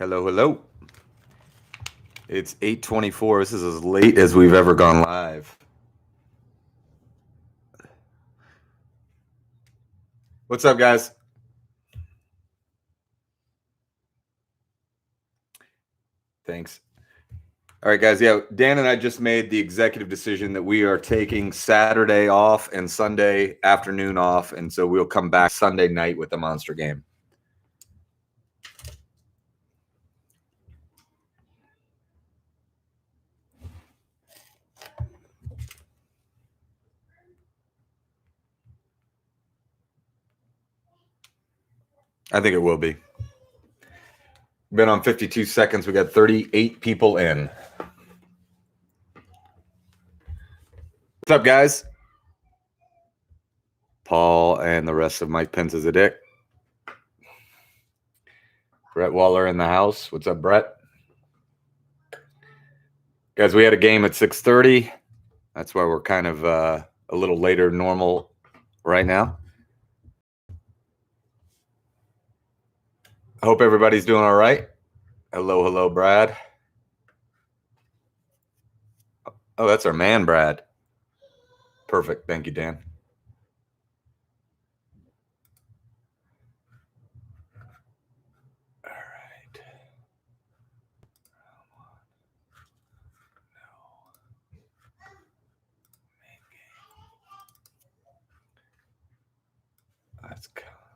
Hello, hello. It's 8:24. This is as late as we've ever gone live. What's up, guys? Thanks. All right, guys. Yeah, Dan and I just made the executive decision that we are taking Saturday off and Sunday afternoon off, and so we'll come back Sunday night with the monster game. I think it will be. Been on 52 seconds. We got 38 people in. What's up, guys? Paul and the rest of Mike Pence is a dick. Brett Waller in the house. What's up, Brett? Guys, we had a game at 6:30. That's why we're kind of a little later than normal right now. I hope everybody's doing all right. Hello, hello, Brad. Oh, that's our man, Brad. Perfect. Thank you, Dan. All right.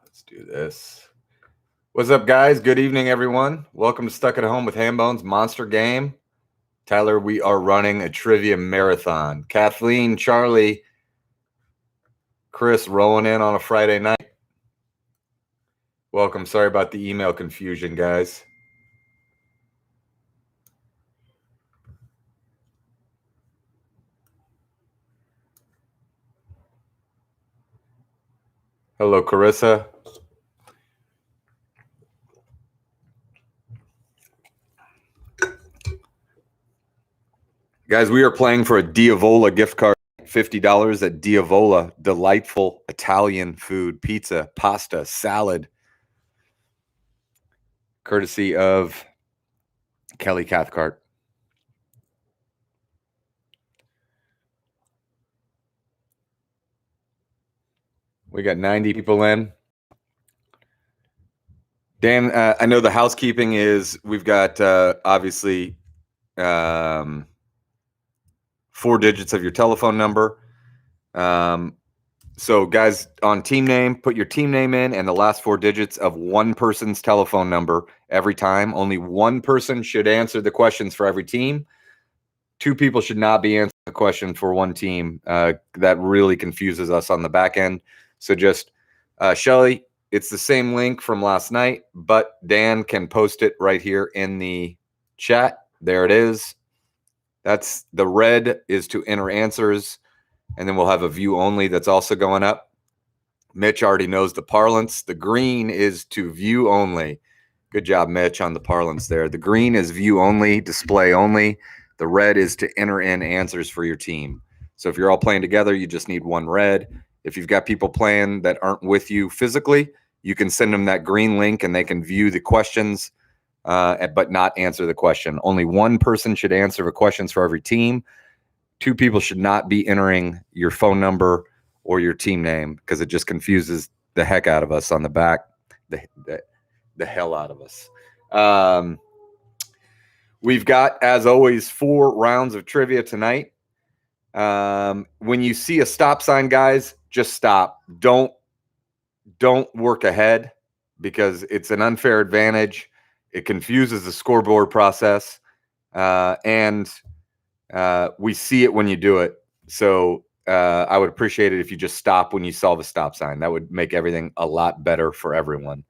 Let's do this. What's up, guys? Good evening, everyone. Welcome to Stuck at Home with Hambone's Monster Game. Tyler, we are running a trivia marathon. Kathleen, Charlie, Chris rolling in on a Friday night. Welcome. Sorry about the email confusion, guys. Hello, Carissa. Guys, we are playing for a Diavola gift card, $50 at Diavola. Delightful Italian food, pizza, pasta, salad, courtesy of Kelly Cathcart. We got 90 people in. Dan, I know the housekeeping is we've got obviously 4 digits of your telephone number. So, guys, on team name, put your team name in and the last 4 digits of one person's telephone number every time. Only one person should answer the questions for every team. 2 people should not be answering the question for one team. That really confuses us on the back end. So just, Shelly, it's the same link from last night, but Dan can post it right here in the chat. There it is. That's the red is to enter answers. And then we'll have a view only that's also going up. Mitch already knows the parlance. The green is to view only. Good job, Mitch, on the parlance there. The green is view only, display only. The red is to enter in answers for your team. So if you're all playing together, you just need one red. If you've got people playing that aren't with you physically, you can send them that green link and they can view the questions, but not answer the question. Only one person should answer the questions for every team. 2 people should not be entering your phone number or your team name because it just confuses the heck out of us on the back, the hell out of us. We've got, as always, 4 rounds of trivia tonight. When you see a stop sign, guys, just stop. Don't work ahead because it's an unfair advantage. It confuses the scoreboard process, and we see it when you do it. So I would appreciate it if you just stop when you saw the stop sign. That would make everything a lot better for everyone.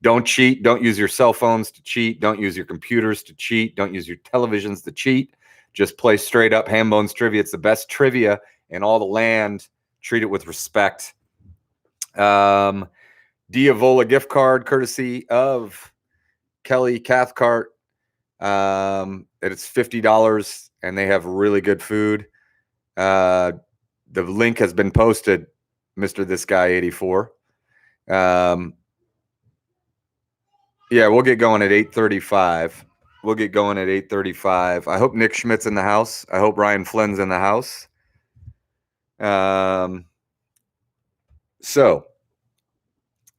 Don't cheat. Don't use your cell phones to cheat. Don't use your computers to cheat. Don't use your televisions to cheat. Just play straight up Hambone's trivia. It's the best trivia in all the land. Treat it with respect. Diavola gift card, courtesy of Kelly Cathcart. It's $50 and they have really good food. The link has been posted, Mr. This Guy 84. Yeah, we'll get going at 8:35. We'll get going at 8:35. I hope Nick Schmidt's in the house. I hope Ryan Flynn's in the house. So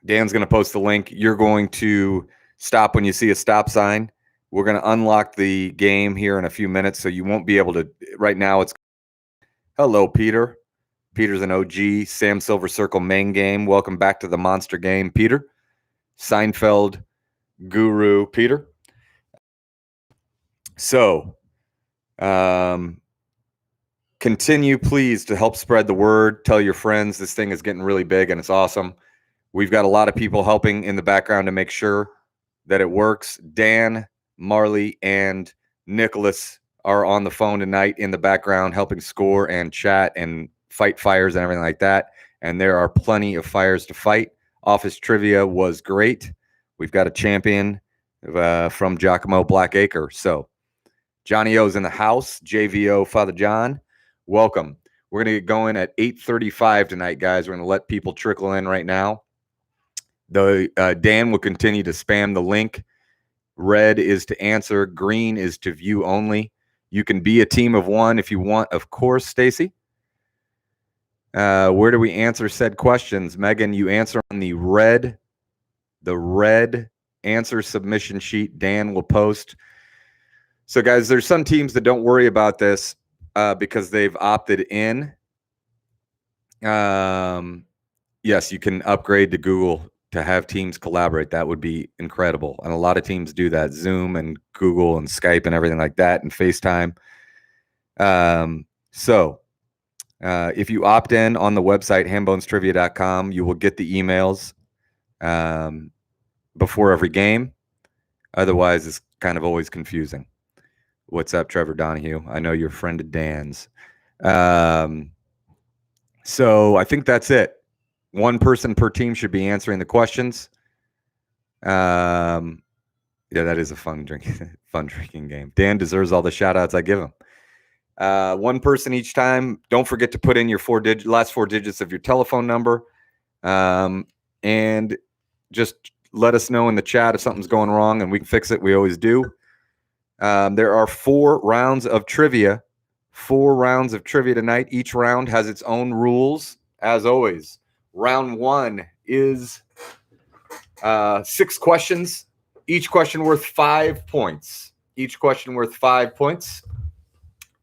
Dan's going to post the link. You're going to stop when you see a stop sign. We're going to unlock the game here in a few minutes, so you won't be able to. Right now, it's hello, Peter. Peter's an OG Sam Silver Circle main game. Welcome back to the monster game, Peter. Seinfeld guru, Peter. So, continue, please, to help spread the word. Tell your friends. This thing is getting really big, and it's awesome. We've got a lot of people helping in the background to make sure that it works. Dan, Marley, and Nicholas are on the phone tonight in the background helping score and chat and fight fires and everything like that. And there are plenty of fires to fight. Office trivia was great. We've got a champion from Giacomo Blackacre. So Johnny O's in the house. JVO Father John, welcome. We're going to get going at 8:35 tonight, guys. We're going to let people trickle in right now. Dan will continue to spam the link. Red is to answer. Green is to view only. You can be a team of one if you want, of course, Stacy. Where do we answer said questions? Megan, you answer on the red answer submission sheet Dan will post. So, guys, there's some teams that don't worry about this because they've opted in. Yes, you can upgrade to Google to have teams collaborate. That would be incredible. And a lot of teams do that, Zoom and Google and Skype and everything like that, and FaceTime. So if you opt in on the website, hambonestrivia.com, you will get the emails before every game. Otherwise, it's kind of always confusing. What's up, Trevor Donahue? I know you're a friend of Dan's. So I think that's it. One person per team should be answering the questions. Yeah, that is a fun drinking game. Dan deserves all the shout outs I give him. One person each time. Don't forget to put in your last four digits of your telephone number. And just let us know in the chat if something's going wrong and we can fix it. We always do. There are 4 rounds of trivia. 4 rounds of trivia tonight. Each round has its own rules, as always. Round 1 is 6 questions, each question worth 5 points. Each question worth 5 points.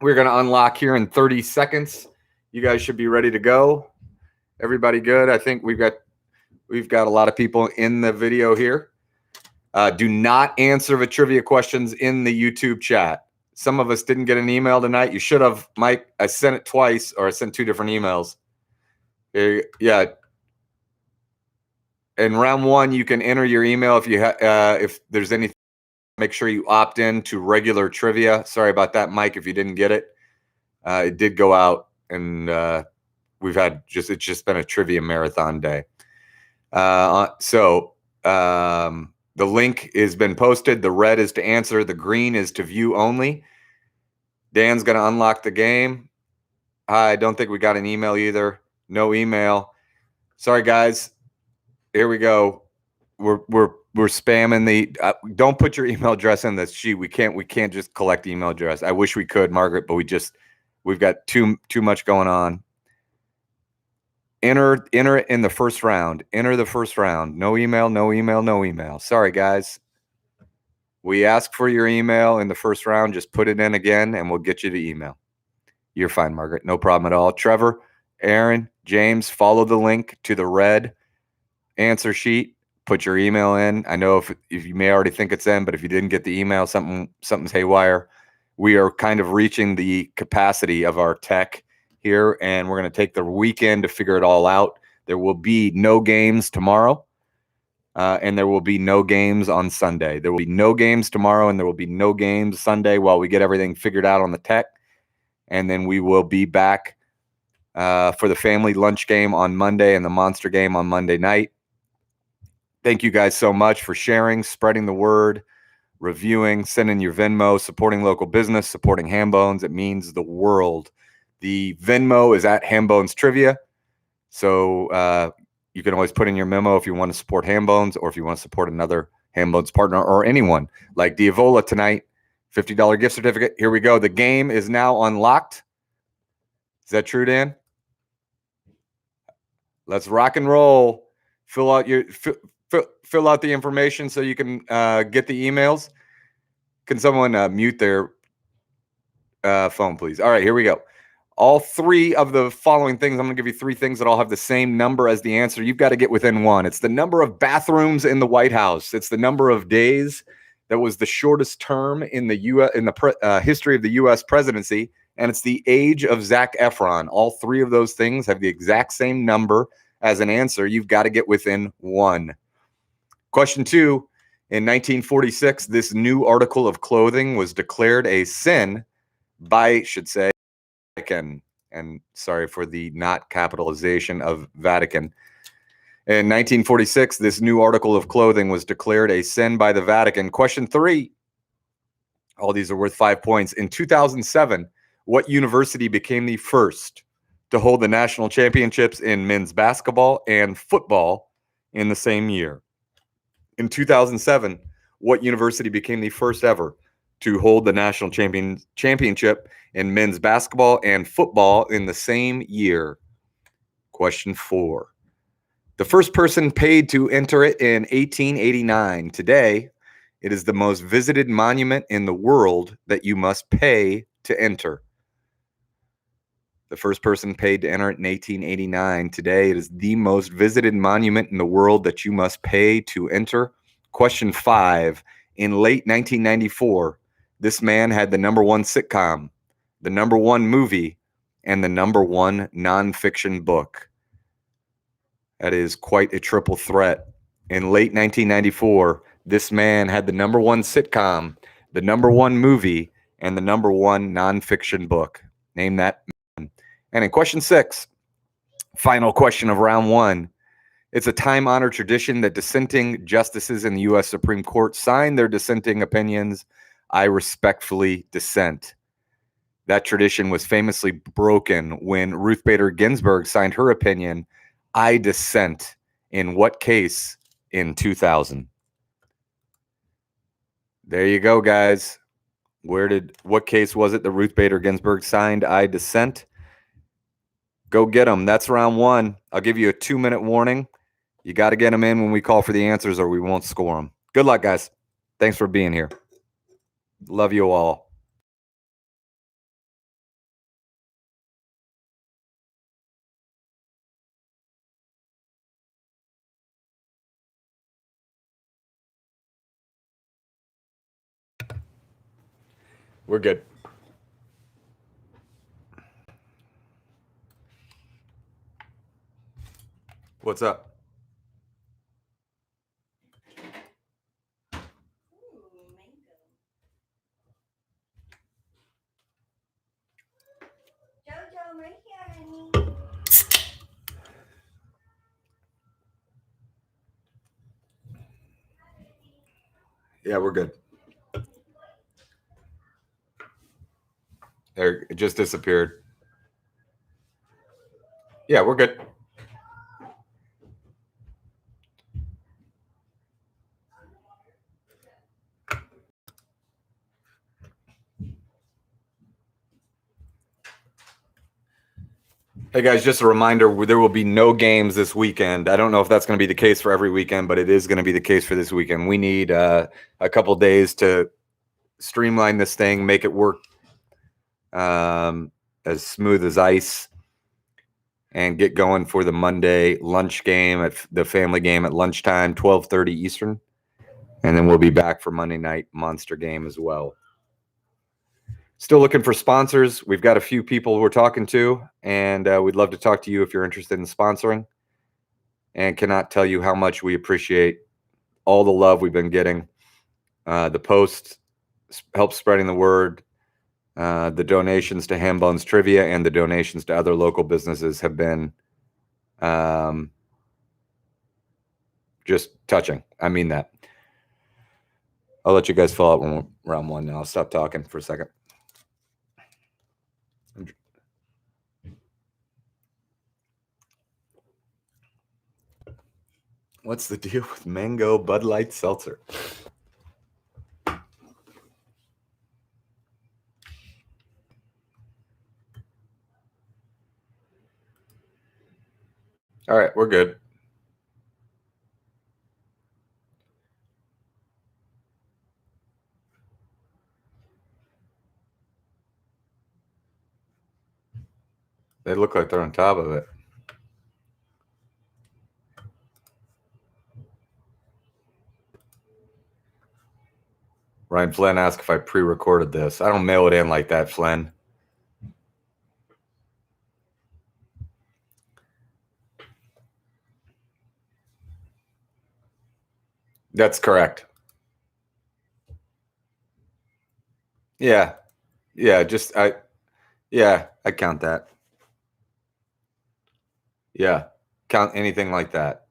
We're going to unlock here in 30 seconds. You guys should be ready to go. Everybody good? I think we've got a lot of people in the video here. Do not answer the trivia questions in the YouTube chat. Some of us didn't get an email tonight. You should have, Mike. I sent it twice, or I sent 2 different emails. Yeah. In round 1, you can enter your email if there's anything. Make sure you opt in to regular trivia. Sorry about that, Mike. If you didn't get it, it did go out, and it's just been a trivia marathon day. So the link has been posted. The red is to answer. The green is to view only. Dan's going to unlock the game. I don't think we got an email either. No email. Sorry, guys. Here we go. We're spamming the. Don't put your email address in this sheet. We can't just collect email address. I wish we could, Margaret, but we've got too much going on. Enter it in the first round. Enter the first round. No email. No email. No email. Sorry, guys. We ask for your email in the first round. Just put it in again, and we'll get you the email. You're fine, Margaret. No problem at all. Trevor, Aaron, James, follow the link to the red answer sheet. Put your email in. I know if you may already think it's in, but if you didn't get the email, something's haywire. We are kind of reaching the capacity of our tech here, and we're going to take the weekend to figure it all out. There will be no games tomorrow, and there will be no games on Sunday. There will be no games tomorrow, and there will be no games Sunday while we get everything figured out on the tech. And then we will be back for the family lunch game on Monday and the monster game on Monday night. Thank you guys so much for sharing, spreading the word, reviewing, sending your Venmo, supporting local business, supporting Hambones. It means the world. The Venmo is at Hambones Trivia. So you can always put in your memo if you want to support Hambones or if you want to support another Hambone's partner, or anyone like Diavola tonight. $50 gift certificate. Here we go. The game is now unlocked. Is that true, Dan? Let's rock and roll. Fill out the information so you can get the emails. Can someone mute their phone, please? All right, here we go. All three of the following things, I'm going to give you three things that all have the same number as the answer. You've got to get within one. It's the number of bathrooms in the White House. It's the number of days that was the shortest term in the history of the U.S. presidency, and it's the age of Zac Efron. All three of those things have the exact same number as an answer. You've got to get within one. Question 2, in 1946, this new article of clothing was declared a sin by, Vatican, and sorry for the not capitalization of Vatican. In 1946, this new article of clothing was declared a sin by the Vatican. Question 3, all these are worth 5 points. In 2007, what university became the first to hold the national championships in men's basketball and football in the same year? In 2007, what university became the first ever to hold the national championship in men's basketball and football in the same year? Question 4. The first person paid to enter it in 1889. Today, it is the most visited monument in the world that you must pay to enter. The first person paid to enter it in 1889. Today, it is the most visited monument in the world that you must pay to enter. Question 5. In late 1994, this man had the number one sitcom, the number one movie, and the number one nonfiction book. That is quite a triple threat. In late 1994, this man had the number one sitcom, the number one movie, and the number one nonfiction book. Name that man. And in question 6, final question of round 1, it's a time-honored tradition that dissenting justices in the U.S. Supreme Court sign their dissenting opinions. I respectfully dissent. That tradition was famously broken when Ruth Bader Ginsburg signed her opinion, I dissent. In what case? In 2000. There you go, guys. What case was it that Ruth Bader Ginsburg signed, I dissent? Go get them. That's round 1. I'll give you a 2-minute warning. You got to get them in when we call for the answers or we won't score them. Good luck, guys. Thanks for being here. Love you all. We're good. What's up? Yeah, we're good. There, it just disappeared. Yeah, we're good. Hey guys, just a reminder, there will be no games this weekend. I don't know if that's going to be the case for every weekend, but it is going to be the case for this weekend. We need a couple days to streamline this thing, make it work as smooth as ice, and get going for the Monday lunch game, at the family game at lunchtime, 12:30 Eastern. And then we'll be back for Monday night monster game as well. Still looking for sponsors. We've got a few people we're talking to, and we'd love to talk to you if you're interested in sponsoring. And cannot tell you how much we appreciate all the love we've been getting. The posts help spreading the word. The donations to Hambone's Trivia and the donations to other local businesses have been just touching. I mean that. I'll let you guys fill out round 1 now. I'll stop talking for a second. What's the deal with mango Bud Light seltzer? All right, we're good. They look like they're on top of it. Ryan Flynn asked if I pre-recorded this. I don't mail it in like that, Flynn. That's correct. Yeah. Yeah, I count that. Yeah. Count anything like that.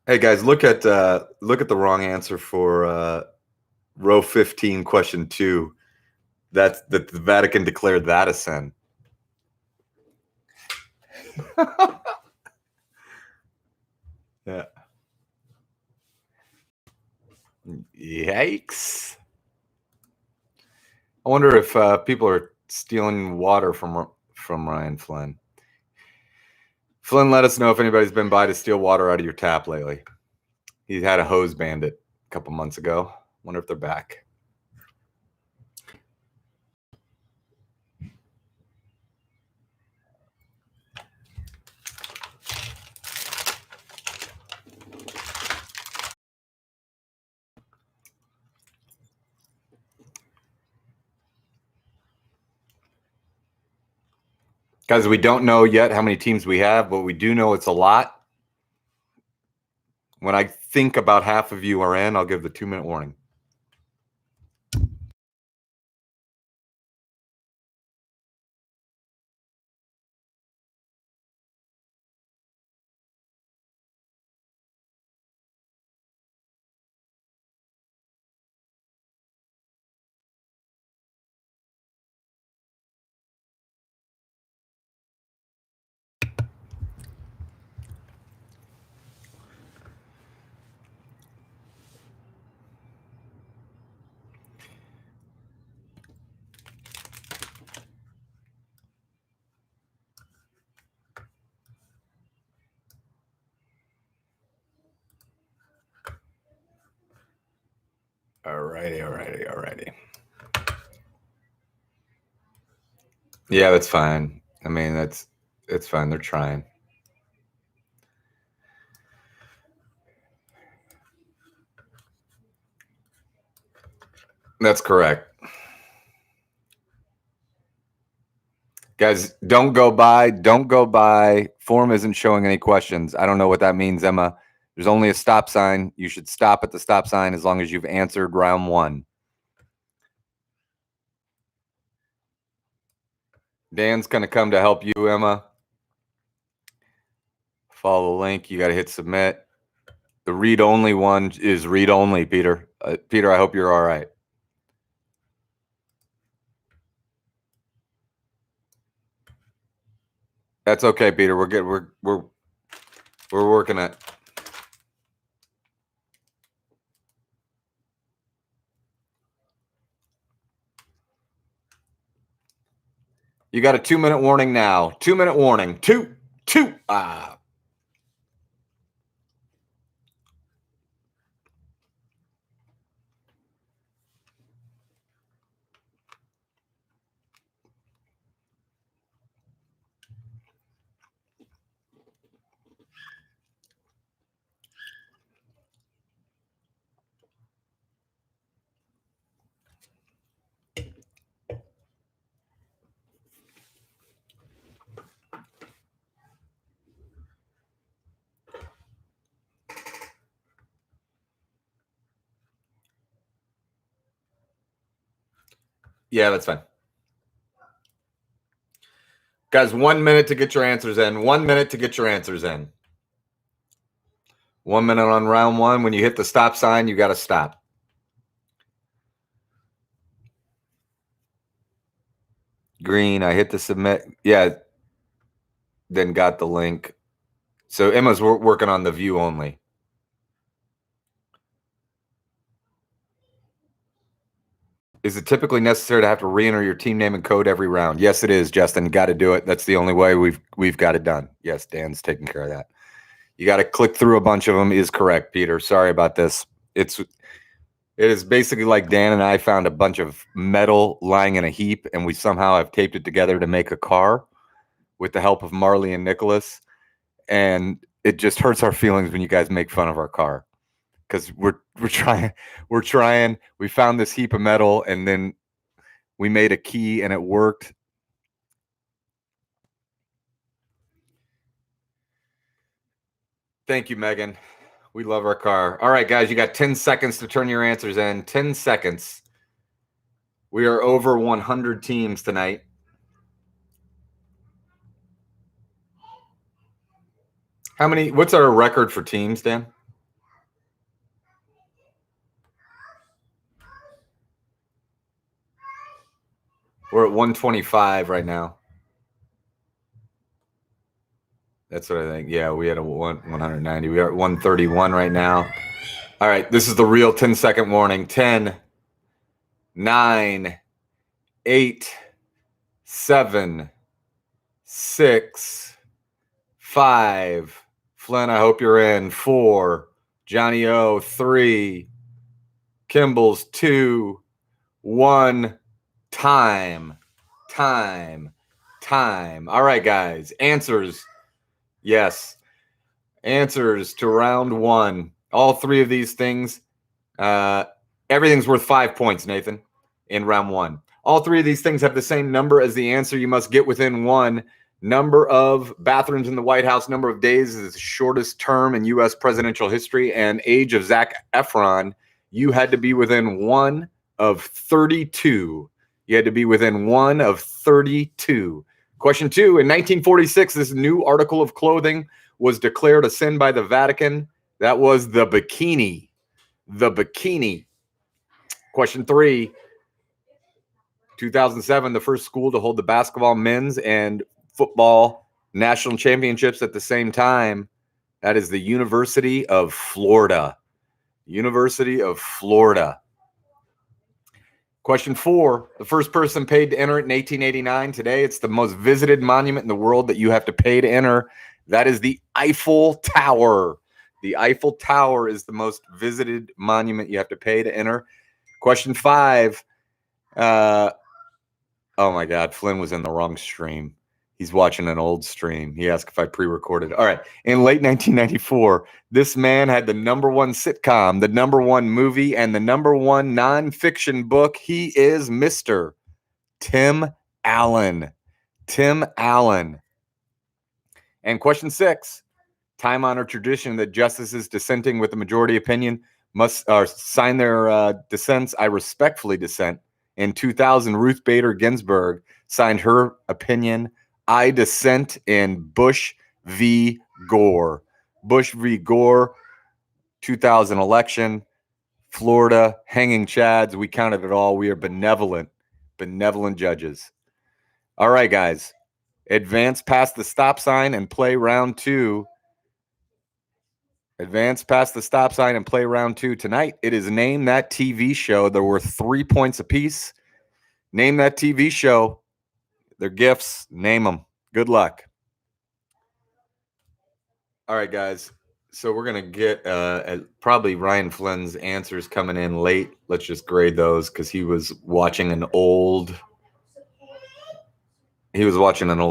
Hey guys, look at the wrong answer for row 15, question 2. That's that the Vatican declared that a sin. Yeah. Yikes. I wonder if people are stealing water from Ryan Flynn. Flynn, let us know if anybody's been by to steal water out of your tap lately. He had a hose bandit a couple months ago. Wonder if they're back. Guys, we don't know yet how many teams we have, but we do know it's a lot. When I think about half of you are in, I'll give the 2-minute warning. Alrighty. Yeah, that's fine. I mean, it's fine. They're trying. That's correct. Guys, don't go by. Don't go by. Form isn't showing any questions. I don't know what that means, Emma. There's only a stop sign. You should stop at the stop sign as long as you've answered round 1. Dan's going to come to help you, Emma. Follow the link. You got to hit submit. The read-only one is read-only, Peter. Peter, I hope you're all right. That's okay, Peter. We're good. We're working it. You got a 2-minute warning now. 2-minute warning. Two. Yeah, that's fine. Guys, 1 minute to get your answers in. 1 minute to get your answers in. 1 minute on round one. When you hit the stop sign, you got to stop. Green, I hit the submit. Yeah, then got the link. So Emma's working on the view only. Is it typically necessary to have to re-enter your team name and code every round? Yes, it is, Justin. Got to do it. That's the only way we've got it done. Yes, Dan's taking care of that. You got to click through a bunch of them is correct, Peter. Sorry about this. It is basically like Dan and I found a bunch of metal lying in a heap, and we somehow have taped it together to make a car with the help of Marley and Nicholas. And it just hurts our feelings when you guys make fun of our car. Because we're trying. We found this heap of metal, and then we made a key, and it worked. Thank you, Megan. We love our car. All right, guys, you got 10 seconds to turn your answers in. 10 seconds. We are over 100 teams tonight. What's our record for teams, Dan? We're at 125 right now. That's what I think. Yeah, we had a 190. We are at 131 right now. All right, this is the real 10-second warning. 10, 9, 8, 7, 6, 5. Flynn, I hope you're in. 4. Johnny O, 3. Kimball's 2. 1. Time. All right, guys. Answers. Yes. Answers to round one. All three of these things. Everything's worth 5 points, Nathan, in round one. All three of these things have the same number as the answer. You must get within one. Number of bathrooms in the White House, number of days is the shortest term in U.S. presidential history, and age of Zac Efron. You had to be within one of 32. You had to be within one of 32. Question 2. In 1946, this new article of clothing was declared a sin by the Vatican. That was the bikini. The bikini. Question 3. 2007, the first school to hold the basketball men's and football national championships at the same time. That is the University of Florida. University of Florida. Question 4. The first person paid to enter it in 1889. Today, it's the most visited monument in the world that you have to pay to enter. That is the Eiffel Tower. The Eiffel Tower is the most visited monument you have to pay to enter. Question 5. Oh my God, Flynn was in the wrong stream. He's watching an old stream. He asked if I pre-recorded. All right. In late 1994, this man had the #1 sitcom, the #1 movie, and the #1 nonfiction book. He is Mr. Tim Allen. Tim Allen. And question 6, time-honored tradition that justices dissenting with the majority opinion must sign their dissents. I respectfully dissent. In 2000, Ruth Bader Ginsburg signed her opinion. I dissent in Bush v. Gore. Bush v. Gore, 2000 election, Florida, hanging chads. We counted it all. We are benevolent judges. All right, guys. Advance past the stop sign and play round 2. Advance past the stop sign and play round 2. Tonight, it is Name That TV Show. There were 3 points apiece. Name that TV show. They're gifts. Name them. Good luck. All right, guys. So we're going to get probably Ryan Flynn's answers coming in late. Let's just grade those because he was watching an old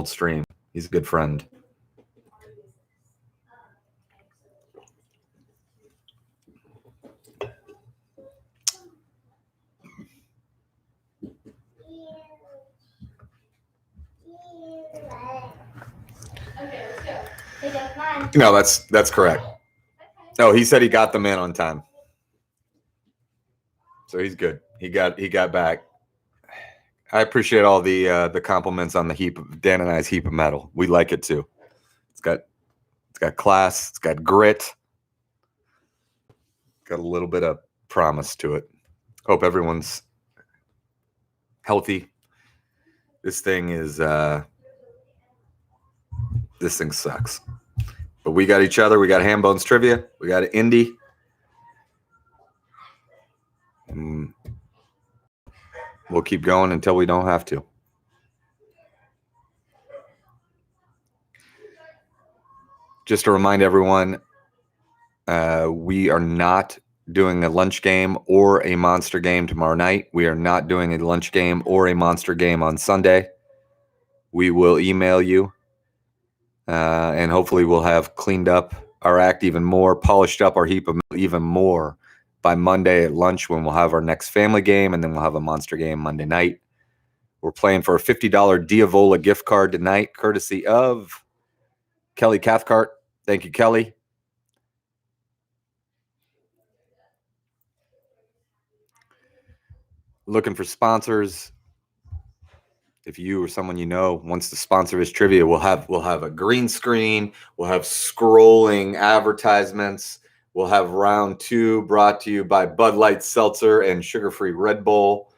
stream. He's a good friend. Okay, let's go. Hey, that's mine. No, that's correct. No, he said he got them in on time. So he's good. He got back. I appreciate all the compliments on the heap of Dan and I's heap of metal. We like it too. It's got class. It's got grit. Got a little bit of promise to it. Hope everyone's healthy. This thing sucks. But we got each other. We got Hambone's Trivia. We got Indy. And we'll keep going until we don't have to. Just to remind everyone, we are not doing a lunch game or a monster game tomorrow night. We are not doing a lunch game or a monster game on Sunday. We will email you, and hopefully we'll have cleaned up our act even more, polished up our heap of even more by Monday at lunch when we'll have our next family game, and then we'll have a monster game Monday night. We're playing for a $50 Diavola gift card tonight, courtesy of Kelly Cathcart. Thank you, Kelly. Looking for sponsors. If you or someone you know wants to sponsor his trivia, we'll have a green screen. We'll have scrolling advertisements. We'll have round 2 brought to you by Bud Light Seltzer and sugar-free Red Bull.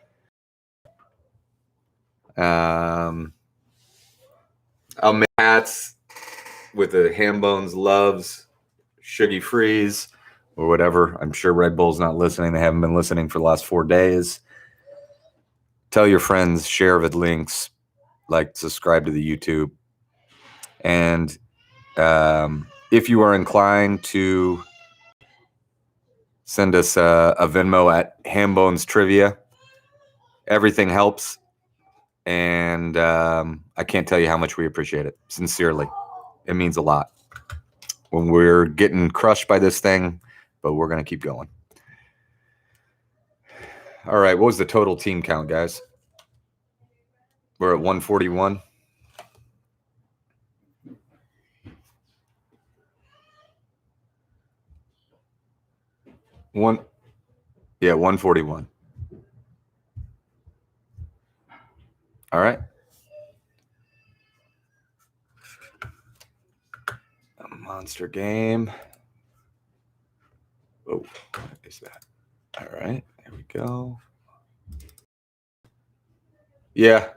I'll make hats with the Hambones Loves Shuggy Freeze or whatever. I'm sure Red Bull's not listening. They haven't been listening for the last 4 days. Tell your friends, share the links, like, subscribe to the YouTube. And if you are inclined to send us a Venmo at Hambones Trivia, everything helps. And I can't tell you how much we appreciate it. Sincerely. It means a lot when we're getting crushed by this thing, but we're going to keep going. All right. What was the total team count, guys? We're at 141. Yeah, 141. All right. A monster game. Oh, what is that? All right. There we go. Yeah.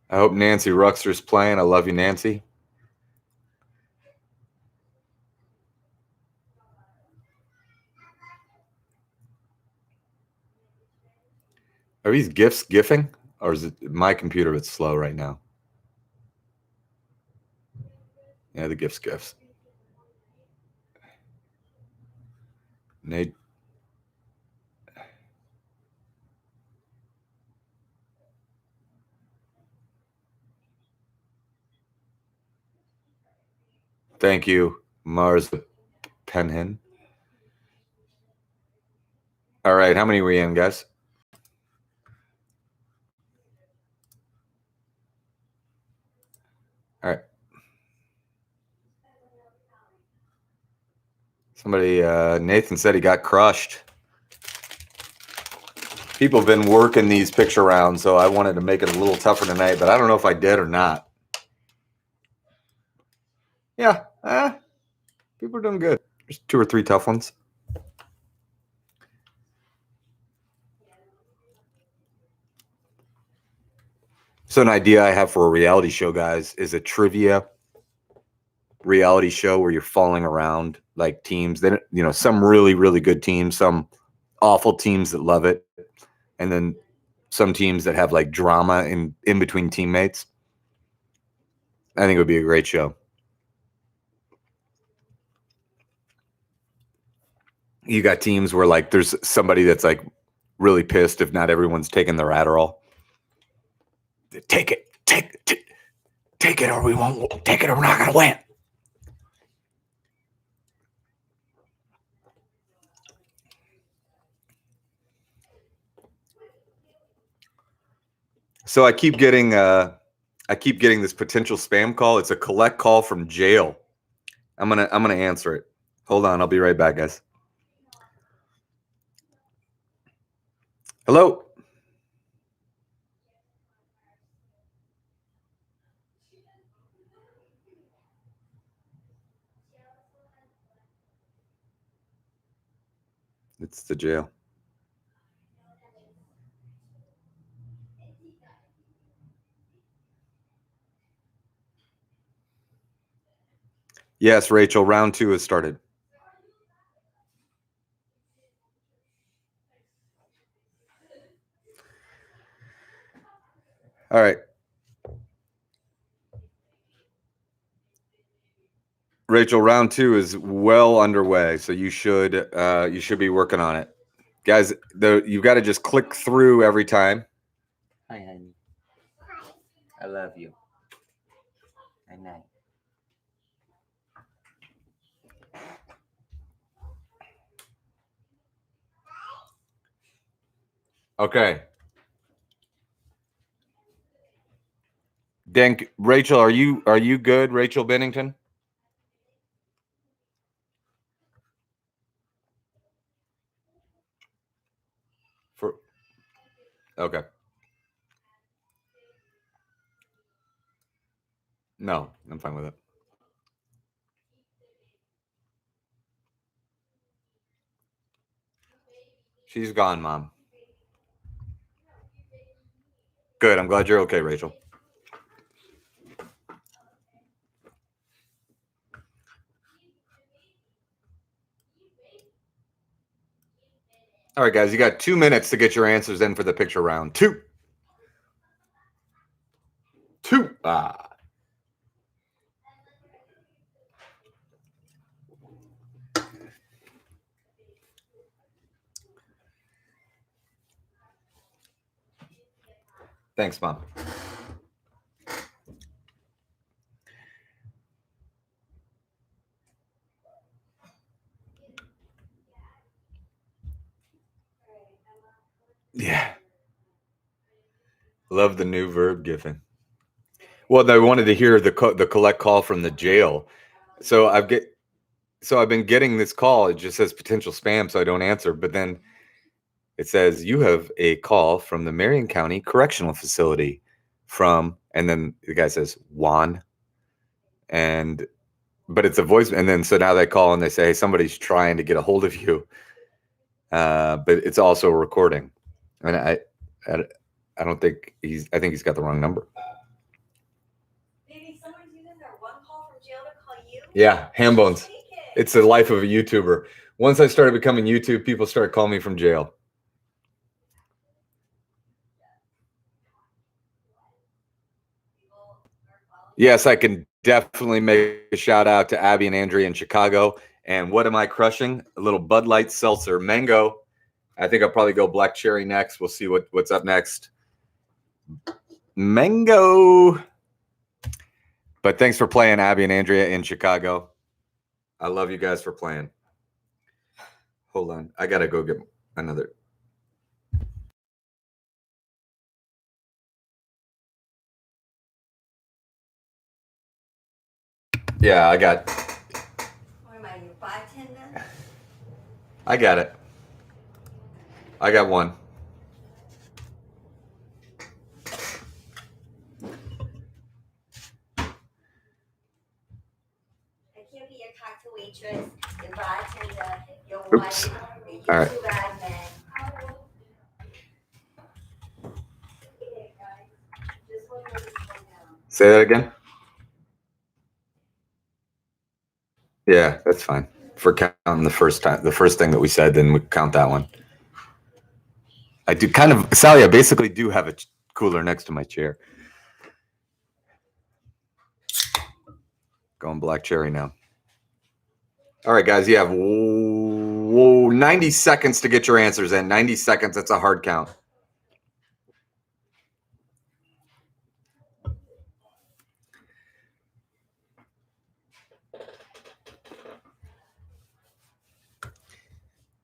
I hope Nancy Ruxer's playing. I love you, Nancy. Are these GIFs GIFing? Or is it my computer that's slow right now? Yeah, the GIFs. Nate. Thank you, Mars Penhin. All right, how many are we in, guys? All right. Somebody, Nathan said he got crushed. People have been working these picture rounds, so I wanted to make it a little tougher tonight, but I don't know if I did or not. Yeah, people are doing good. There's 2 or 3 tough ones. So an idea I have for a reality show, guys, is a trivia reality show where you're following around like teams. Then, some really, really good teams, some awful teams that love it, and then some teams that have like drama in between teammates. I think it would be a great show. You got teams where like there's somebody that's like really pissed if not everyone's taking their Adderall. Take it, or we won't take it, or we're not gonna win. So I keep getting I keep getting this potential spam call. It's a collect call from jail. I'm gonna answer it. Hold on, I'll be right back, guys. Hello. It's the jail. Yes, Rachel, round 2 has started. All right. Rachel, round 2 is well underway, so you should be working on it. Guys, you've got to just click through every time. Hi, honey. I love you. Good night. Okay. Denk, Rachel, are you good, Rachel Bennington? Okay. No, I'm fine with it. She's gone, Mom. Good. I'm glad you're okay, Rachel. All right, guys, you got 2 minutes to get your answers in for the picture round. 2. Thanks, Mom. Yeah. Love the new verb given. Well, they wanted to hear the collect call from the jail. So I've been getting this call. It just says potential spam, so I don't answer. But then it says you have a call from the Marion County Correctional Facility and then the guy says Juan, but it's a voice, and then so now they call and they say, hey, somebody's trying to get a hold of you, but it's also a recording, and I don't think I think he's got the wrong number. Maybe someone's using their one call from jail to call you? Yeah, Hambones. It's the life of a YouTuber. Once I started becoming YouTube, people started calling me from jail. Yes, I can definitely make a shout out to Abby and Andrea in Chicago. And what am I crushing? A little Bud Light seltzer, mango. I think I'll probably go black cherry next. We'll see what's up next. Mango. But thanks for playing, Abby and Andrea in Chicago. I love you guys for playing. Hold on. I got to go get another. Yeah, I got. What am I, your bartender? I got it. I got one. I can't be your cocktail waitress, your bartender, your Oops. wife, All right. two bad men. Say that again. Yeah, that's fine. For counting the first thing that we said, then we count that one. I do kind of, Sally, I basically do have a cooler next to my chair. Going black cherry now. All right, guys, you have 90 seconds to get your answers in. 90 seconds, that's a hard count.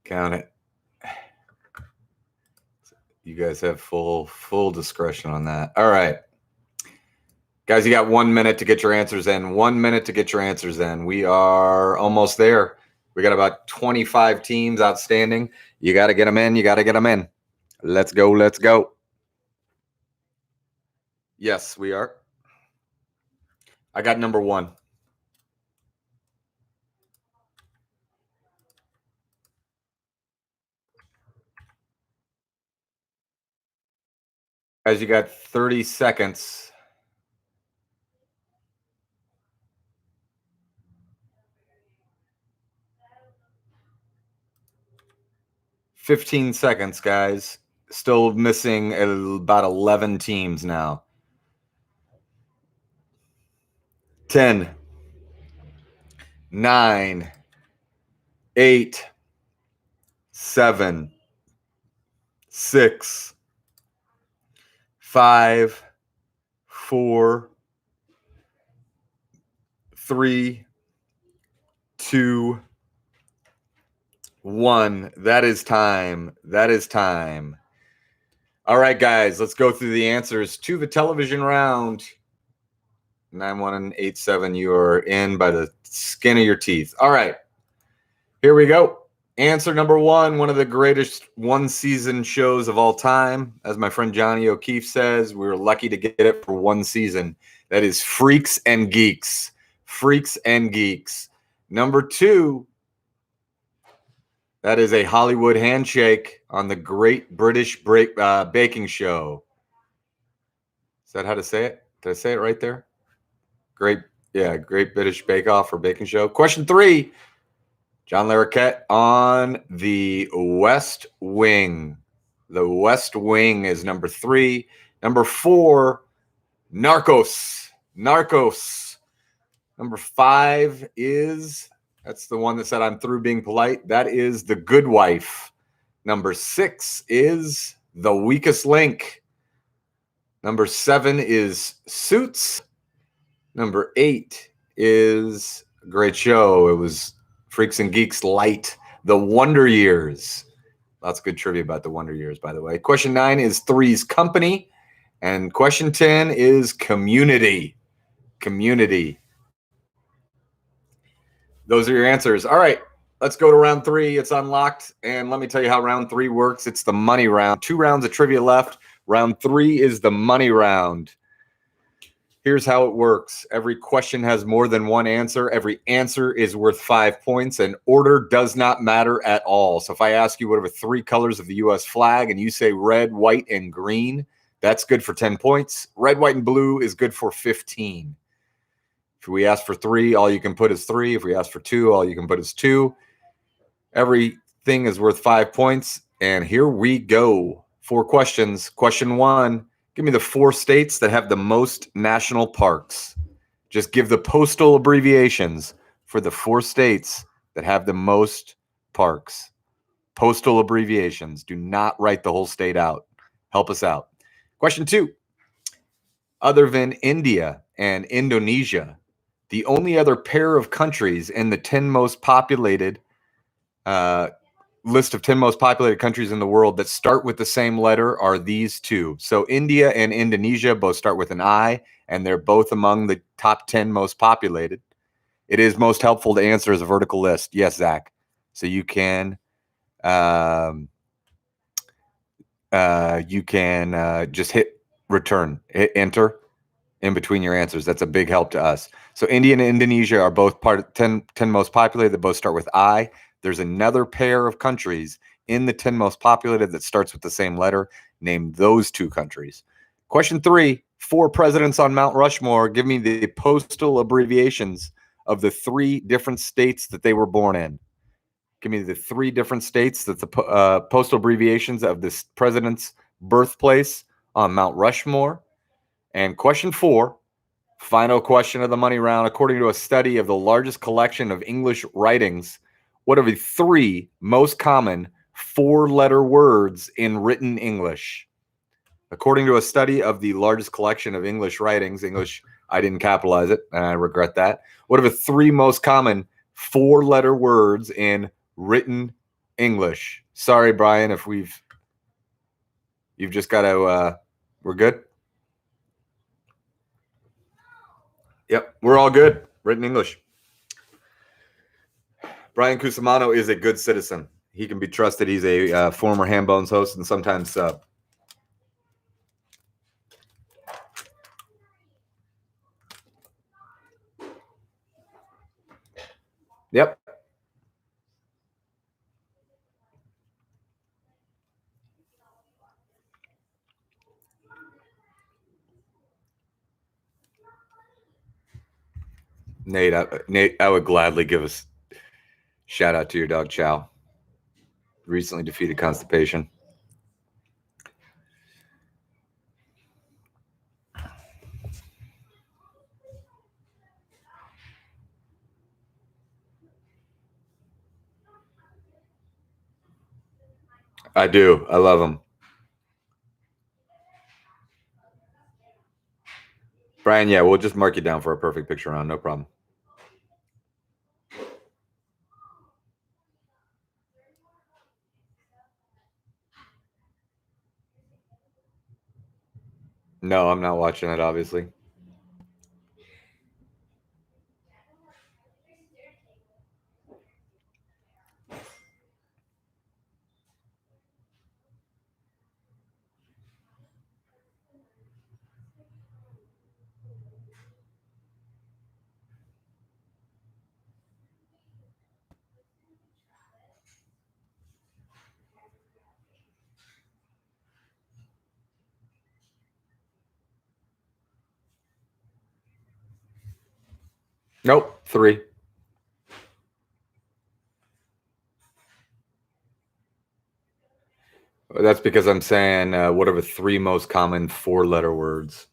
Count it. You guys have full discretion on that. All right. Guys, you got 1 minute to get your answers in. 1 minute to get your answers in. We are almost there. We got about 25 teams outstanding. You got to get them in. You got to get them in. Let's go. Let's go. Yes, we are. I got number 1. Guys, you got 30 seconds. $15 seconds, guys. Still missing about 11 teams now. 10, 9, 8, 7, 6, 5, 4, 3, 2, 1. That is time. That is time. All right, guys, let's go through the answers to the television round. 9187, you are in by the skin of your teeth. All right, here we go. Answer number 1, one of the greatest one-season shows of all time. As my friend Johnny O'Keefe says, we were lucky to get it for one season. That is Freaks and Geeks. Freaks and Geeks. Number 2, that is a Hollywood handshake on the Great British Baking Show. Is that how to say it? Did I say it right there? Great British Bake Off or Baking Show. Question 3, John Larroquette on the West Wing. The West Wing is number 3. Number 4, Narcos. Narcos. Number 5 is, that's the one that said I'm through being polite. That is The Good Wife. Number 6 is The Weakest Link. Number 7 is Suits. Number 8 is a great show. It was Freaks and Geeks Light, The Wonder Years. Lots of good trivia about The Wonder Years, by the way. Question 9 is Three's Company. And question 10 is Community. Community. Those are your answers. All right, let's go to round 3. It's unlocked. And let me tell you how round 3 works. It's the money round. 2 rounds of trivia left. Round 3 is the money round. Here's how it works. Every question has more than one answer. Every answer is worth 5 points, and order does not matter at all. So if I ask you what are the 3 colors of the U.S. flag and you say red, white, and green, that's good for 10 points. Red, white, and blue is good for 15. If we ask for 3, all you can put is 3. If we ask for 2, all you can put is 2. Everything is worth 5 points. And here we go. 4 questions. Question 1. Give me the 4 states that have the most national parks. Just give the postal abbreviations for the 4 states that have the most parks. Postal abbreviations. Do not write the whole state out. Help us out. Question 2. Other than India and Indonesia, the only other pair of countries in the 10 most populated list of 10 most populated countries in the world that start with the same letter are these 2. So India and Indonesia both start with an I, and they're both among the top 10 most populated. It is most helpful to answer as a vertical list. Yes, Zach. So you can just hit return, hit enter in between your answers. That's a big help to us. So India and Indonesia are both part of 10 most populated. They both start with I. There's another pair of countries in the 10 most populated that starts with the same letter. Name those 2 countries. Question 3, 4 presidents on Mount Rushmore. Give me the postal abbreviations of the 3 different states that they were born in. Give me the 3 different states that the postal abbreviations of this president's birthplace on Mount Rushmore. And question 4, final question of the money round. According to a study of the largest collection of English writings, what are the 3 most common 4-letter words in written English? According to a study of the largest collection of English writings, English, I didn't capitalize it, and I regret that. What are the 3 most common 4-letter words in written English? Sorry, Brian, if you've just got to, we're good? Yep, we're all good. Written English. Brian Cusimano is a good citizen. He can be trusted. He's a former Hambones host and sometimes sub. Yep. Nate, I would gladly give a shout out to your dog Chow. Recently defeated constipation. I do. I love him. Brian, yeah, we'll just mark you down for a perfect picture round. No problem. No, I'm not watching it, obviously. Nope, 3. That's because I'm saying what are the 3 most common 4-letter words?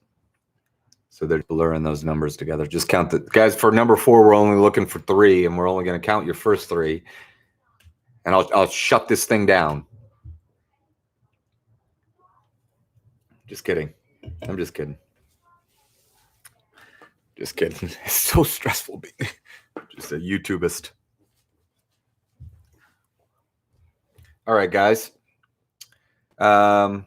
So they're blurring those numbers together. Just count the guys for number 4. We're only looking for 3, and we're only going to count your first 3. And I'll shut this thing down. Just kidding. I'm just kidding. Just kidding. It's so stressful being just a YouTubeist. All right, guys. You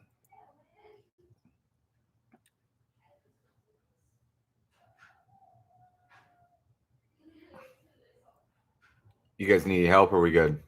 guys need help? Or are we good?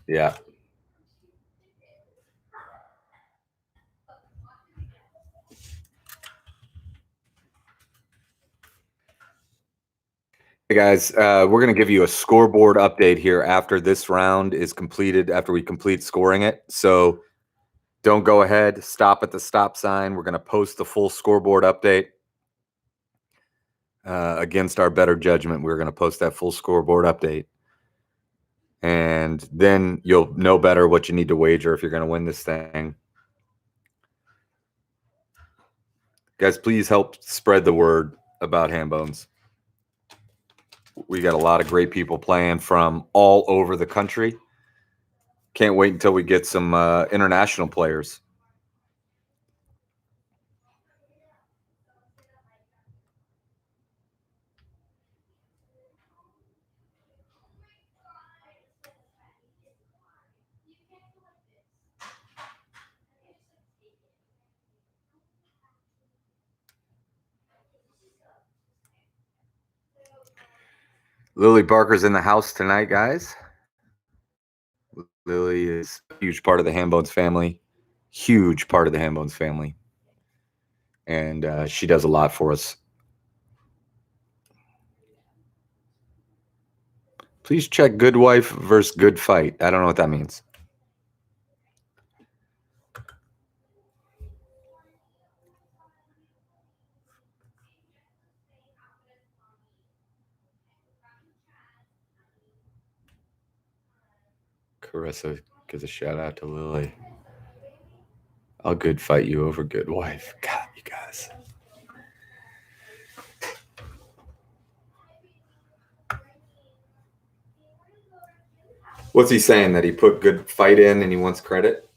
Yeah. Hey guys, we're going to give you a scoreboard update here after this round is completed, after we complete scoring it. So don't go ahead, stop at the stop sign. We're going to post the full scoreboard update. Against our better judgment, we're going to post that full scoreboard update. And then you'll know better what you need to wager if you're going to win this thing. Guys, please help spread the word about Hambones. We got a lot of great people playing from all over the country. Can't wait until we get some international players. Lily Barker's in the house tonight, guys. Lily is a huge part of the Hambones family. Huge part of the Hambones family. And she does a lot for us. Please check good wife versus good fight. I don't know what that means. Carissa gives a shout out to Lily. I'll good fight you over good wife. God, you guys. What's he saying? That he put good fight in and he wants credit?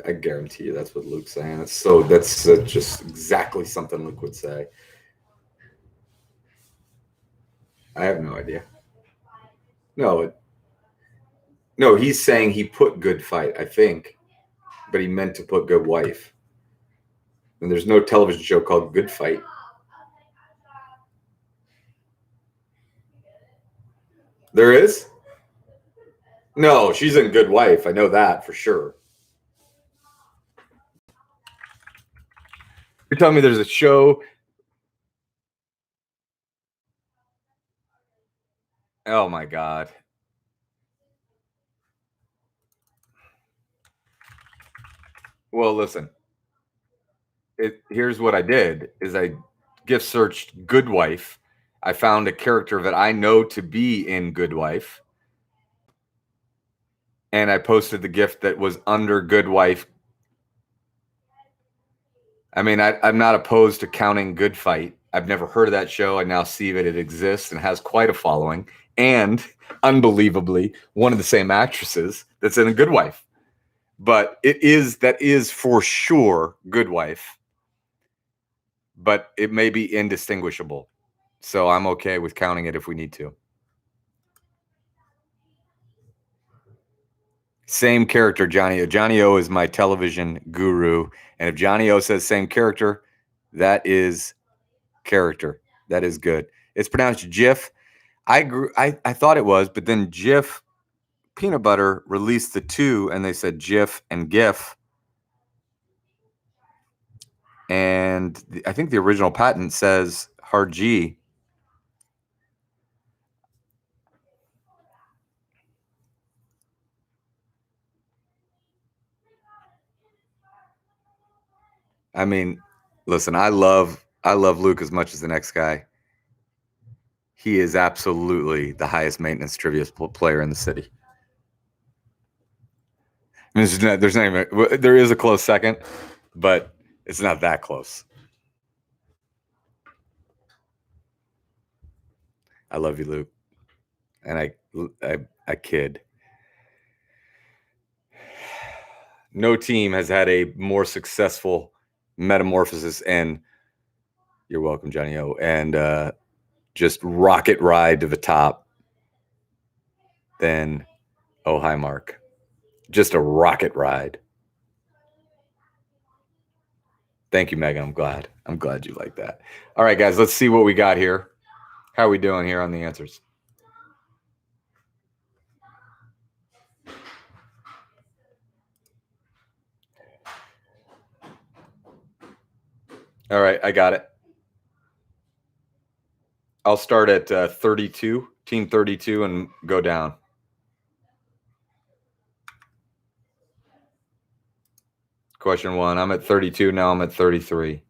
I guarantee you that's what Luke's saying. That's just exactly something Luke would say. I have no idea. No, he's saying he put good fight, I think, but he meant to put good wife. And there's no television show called Good Fight. There is? No, she's in Good Wife. I know that for sure. You're telling me there's a show? Oh my God. Well, listen. Here's what I did is I gift searched Good Wife. I found a character that I know to be in Good Wife. And I posted the gift that was under Good Wife. I mean, I'm not opposed to counting Good Fight. I've never heard of that show. I now see that it exists and has quite a following. And unbelievably, one of the same actresses that's in a Good Wife. But that is for sure Good Wife. But it may be indistinguishable. So I'm okay with counting it if we need to. Same character, Johnny O. Johnny O is my television guru. And if Johnny O says same character, that is character. That is good. It's pronounced Jif. I thought it was, but then Jif Peanut Butter released the two, and they said Jif and GIF. And I think the original patent says hard G. I mean, listen, I love Luke as much as the next guy. He is absolutely the highest maintenance trivia player in the city. I mean, there's not even, there is a close second, but it's not that close. I love you, Luke. And I kid. No team has had a more successful metamorphosis, and you're welcome, Johnny O, and just rocket ride to the top than Oh Hi Mark. Just a rocket ride. Thank you, Megan. I'm glad you like that. All right, guys, let's see what we got here. How are we doing here on the answers? All right, I got it. I'll start at 32, team 32, and go down. Question 1, I'm at 32, now I'm at 33.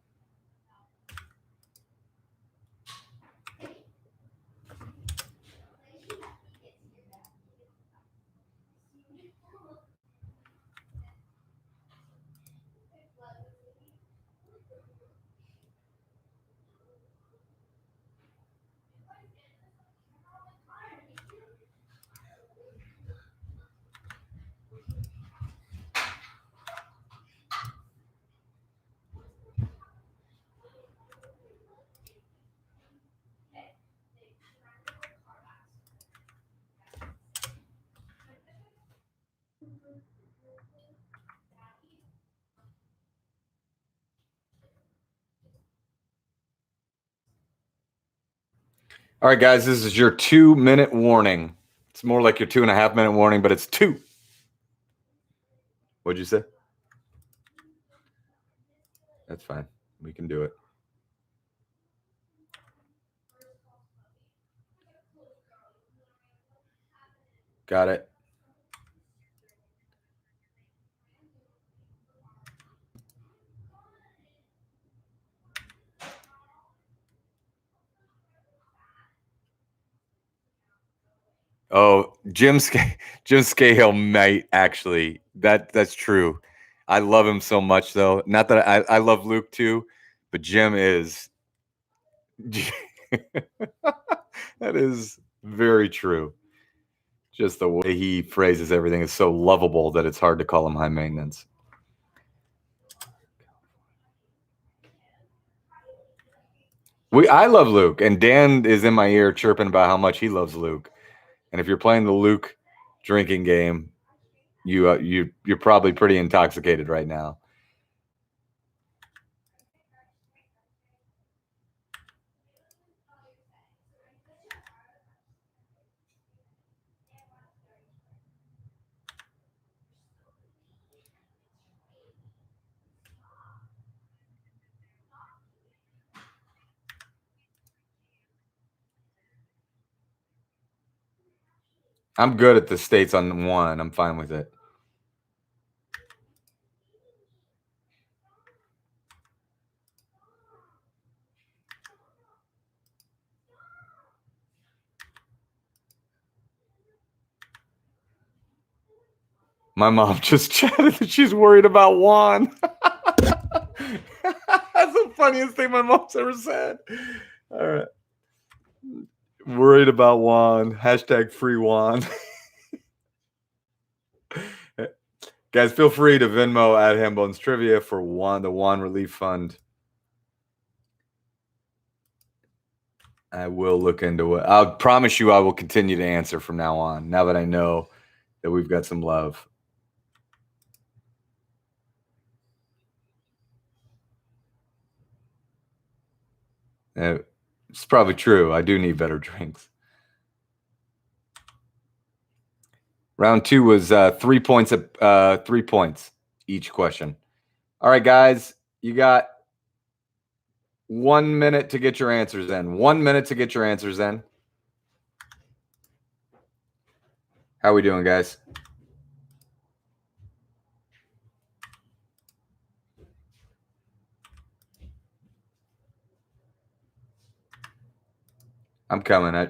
All right, guys, this is your 2-minute warning. It's more like your 2.5-minute warning, but it's 2. What'd you say? That's fine. We can do it. Got it. Oh, Jim Scahill might actually. That's true. I love him so much, though. Not that I love Luke too, but Jim is. That is very true. Just the way he phrases everything is so lovable that it's hard to call him high maintenance. I love Luke, and Dan is in my ear chirping about how much he loves Luke. And if you're playing the Luke drinking game, you're probably pretty intoxicated right now. I'm good at the states on one. I'm fine with it. My mom just chatted that she's worried about Juan. That's the funniest thing my mom's ever said. All right. Worried about Juan. Hashtag free Juan. Guys, feel free to Venmo at Hambone's Trivia for the Juan Relief Fund. I will look into it. I'll promise you I will continue to answer from now on, now that I know that we've got some love. It's probably true. I do need better drinks. Round 2 was 3 points. 3 points each question. All right, guys, you got 1 minute to get your answers in. 1 minute to get your answers in. How are we doing, guys? I'm coming.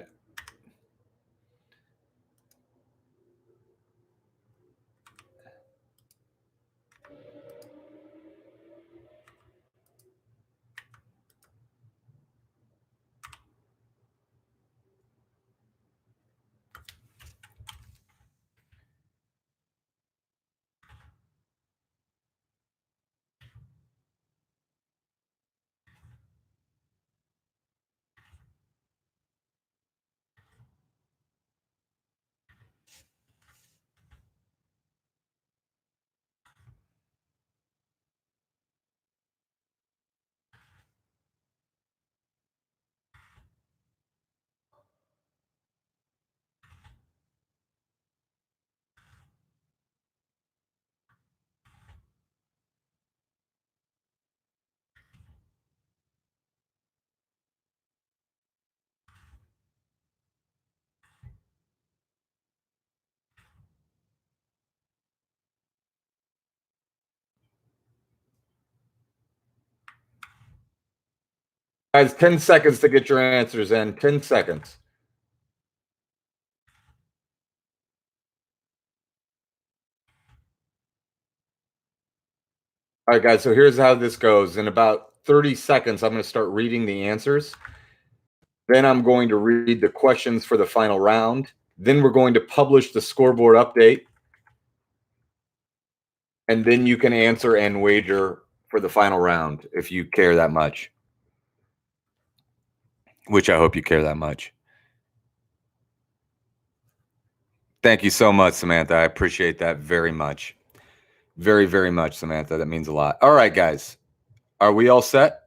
Guys, 10 seconds to get your answers in. 10 seconds. All right, guys, so here's how this goes. In about 30 seconds, I'm going to start reading the answers. Then I'm going to read the questions for the final round. Then we're going to publish the scoreboard update. And then you can answer and wager for the final round if you care that much. Which I hope you care that much. Thank you so much, Samantha. I appreciate that very much. Very, very much, Samantha. That means a lot. All right, guys. Are we all set?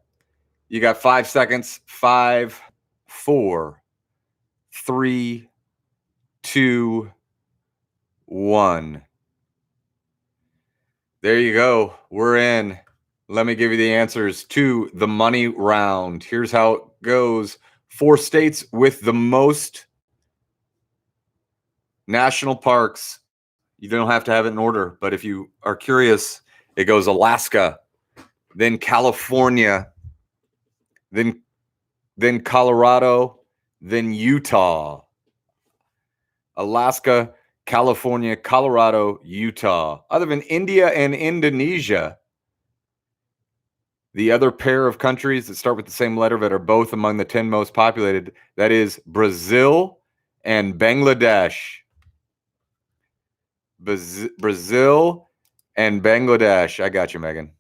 You got 5 seconds. 5, 4, 3, 2, 1. There you go. We're in. Let me give you the answers to the money round. Here's how it goes. 4 states with the most national parks. You don't have to have it in order, but if you are curious, it goes Alaska, then California, then Colorado, then Utah. Alaska, California, Colorado, Utah. Other than India and Indonesia, the other pair of countries that start with the same letter that are both among the 10 most populated, that is Brazil and Bangladesh. Brazil and Bangladesh. I got you, Megan.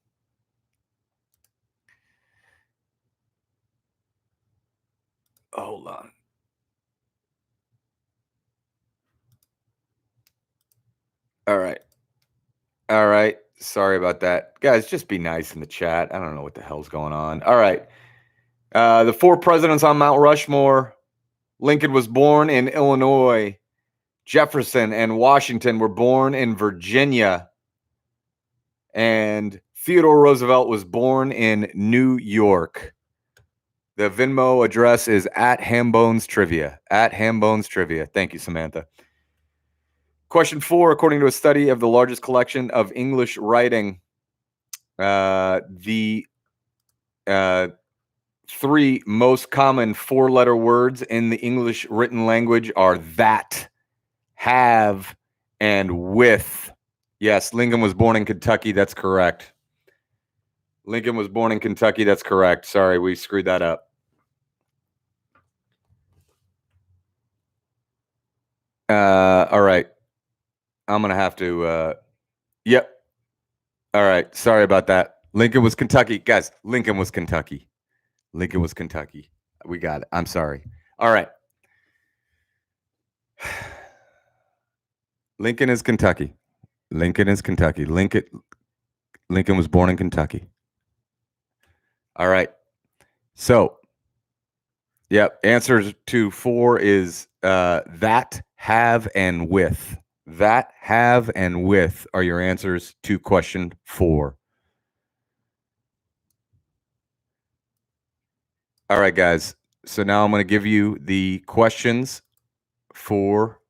All right. All right. Sorry about that. Guys, just be nice in the chat. I don't know what the hell's going on. All right. The 4 presidents on Mount Rushmore. Lincoln was born in Illinois. Jefferson and Washington were born in Virginia. And Theodore Roosevelt was born in New York. The Venmo address is at Hambone's Trivia. At Hambone's Trivia. Thank you, Samantha. Question 4, according to a study of the largest collection of English writing, the 3 most common 4-letter words in the English written language are that, have, and with. Yes, Lincoln was born in Kentucky. That's correct. Lincoln was born in Kentucky. That's correct. Sorry, we screwed that up. All right. I'm going to have to, yep. All right. Sorry about that. Lincoln was Kentucky. Guys, Lincoln was Kentucky. Lincoln was Kentucky. We got it. I'm sorry. All right. Lincoln is Kentucky. Lincoln is Kentucky. Lincoln was born in Kentucky. All right. So, yep. Answer to 4 is that, have, and with. That, have, and with are your answers to question 4. All right, guys. So now I'm going to give you the questions for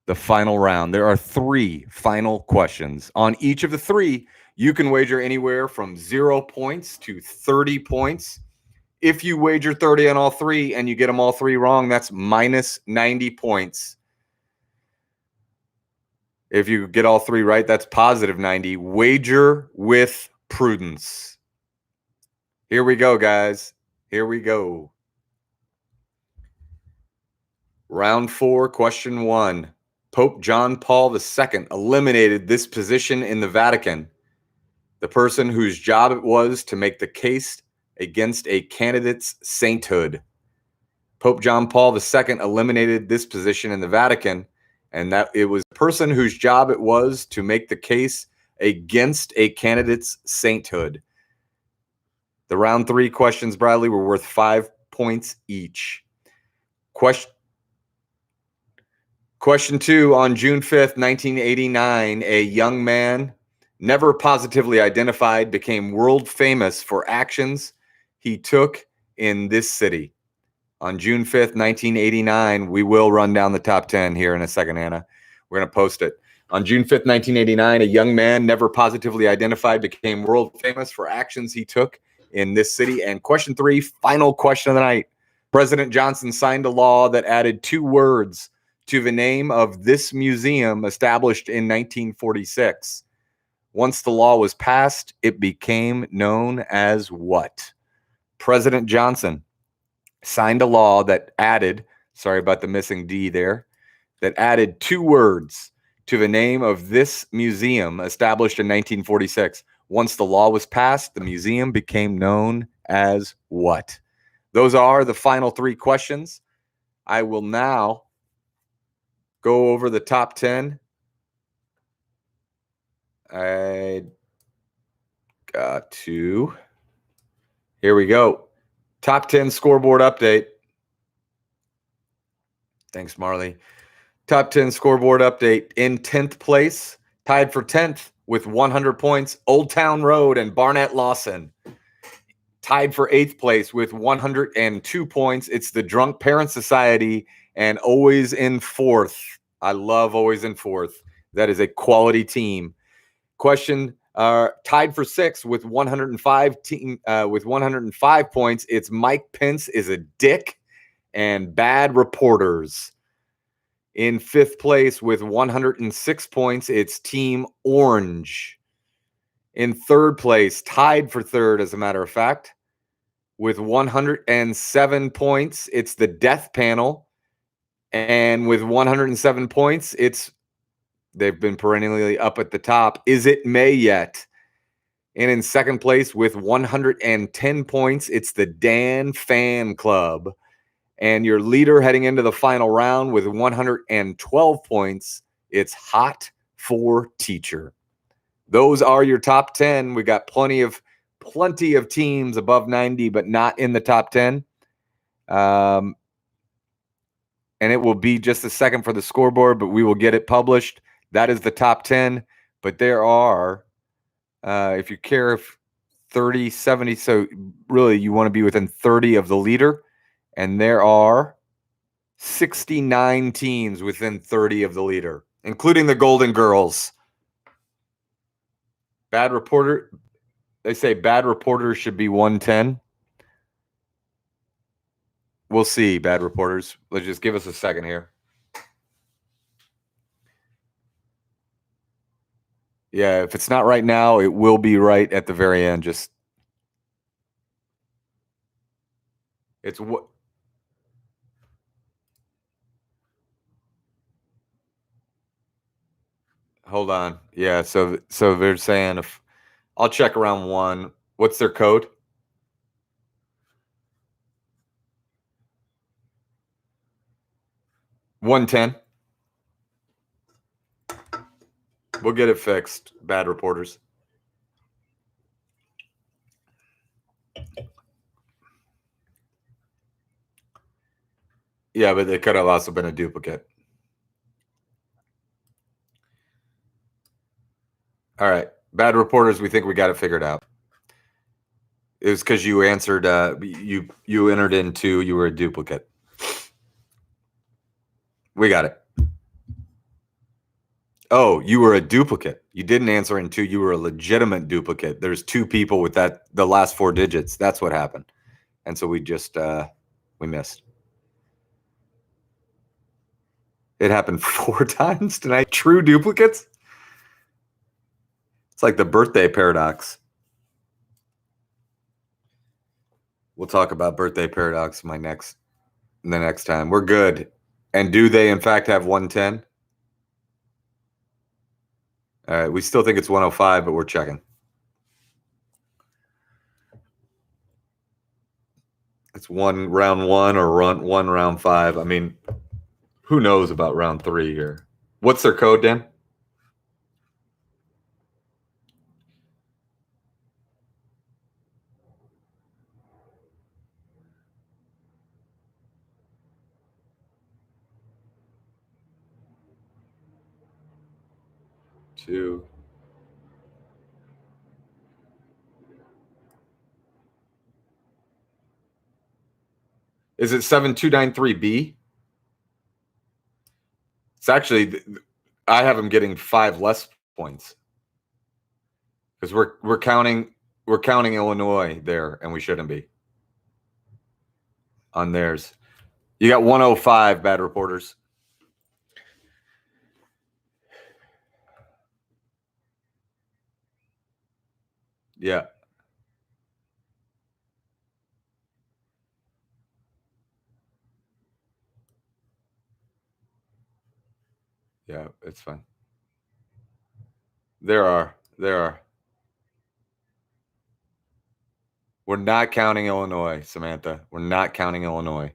the final round. There are 3 final questions. On each of the 3, you can wager anywhere from 0 points to 30 points. If you wager 30 on all 3 and you get them all 3 wrong, that's minus 90 points. If you get all 3 right, that's positive 90. Wager with prudence. Here we go, guys. Here we go. Round 4, question 1. Pope John Paul II eliminated this position in the Vatican. The person whose job it was to make the case against a candidate's sainthood. Pope John Paul II eliminated this position in the Vatican, and that it was the person whose job it was to make the case against a candidate's sainthood. The round 3 questions, Bradley, were worth 5 points each. Question 2, on June 5th, 1989, a young man, never positively identified, became world famous for actions he took in this city. On June 5th, 1989, we will run down the top 10 here in a second, Anna. We're going to post it. On June 5th, 1989, a young man, never positively identified, became world famous for actions he took in this city. And question 3, final question of the night. President Johnson signed a law that added 2 words to the name of this museum established in 1946. Once the law was passed, it became known as what? President Johnson signed a law that added, sorry about the missing D there, that added 2 words to the name of this museum established in 1946. Once the law was passed, the museum became known as what? Those are the final 3 questions. I will now go over the top 10. I got to. Here we go. Top 10 scoreboard update. Thanks, Marley. Top 10 scoreboard update. In 10th place, tied for 10th with 100 points, Old Town Road and Barnett Lawson. Tied for 8th place with 102 points. It's the Drunk Parent Society and Always in 4th. I love Always in 4th. That is a quality team. Question tied for 6th with 105 points. It's Mike Pence is a dick and Bad Reporters. In 5th place with 106 points, it's Team Orange. In 3rd place, tied for 3rd, as a matter of fact, with 107 points, it's the Death Panel. And with 107 points, they've been perennially up at the top. Is it May yet? And in 2nd place with 110 points, it's the Dan Fan Club. And your leader heading into the final round with 112 points, it's Hot for teacher. Those are your top 10. We got plenty of teams above 90, but not in the top 10. And it will be just a second for the scoreboard, but we will get it published. That is the top 10. But there are, if you care, if 30, 70, so really you want to be within 30 of the leader. And there are 69 teams within 30 of the leader, including the Golden Girls. Bad reporter. They say bad reporters should be 110. We'll see, bad reporters. Let's just give us a second here. Yeah, if it's not right now, it will be right at the very end. Just it's what. Hold on. Yeah, so they're saying if I'll check around 1. What's their code? $110. We'll get it fixed, bad reporters. Yeah, but it could have also been a duplicate. All right. Bad reporters, we think we got it figured out. It was because you answered, you entered into, you were a duplicate. We got it. Oh, you were a duplicate. You didn't answer in 2. You were a legitimate duplicate. There's 2 people with the last 4 digits. That's what happened. And so we just, we missed. It happened 4 times tonight. True duplicates? It's like the birthday paradox. We'll talk about birthday paradox the next time. We're good. And do they in fact have 110? All right, we still think it's 105, but we're checking. It's round 1 or round 5. I mean, who knows about round 3 here? What's their code, Dan? Two. Is it 7293B? It's actually, I have them getting 5 less points because we're counting Illinois there, and we shouldn't be on theirs. You got 105, bad reporters. Yeah. Yeah, it's fine. There are. We're not counting Illinois, Samantha. We're not counting Illinois.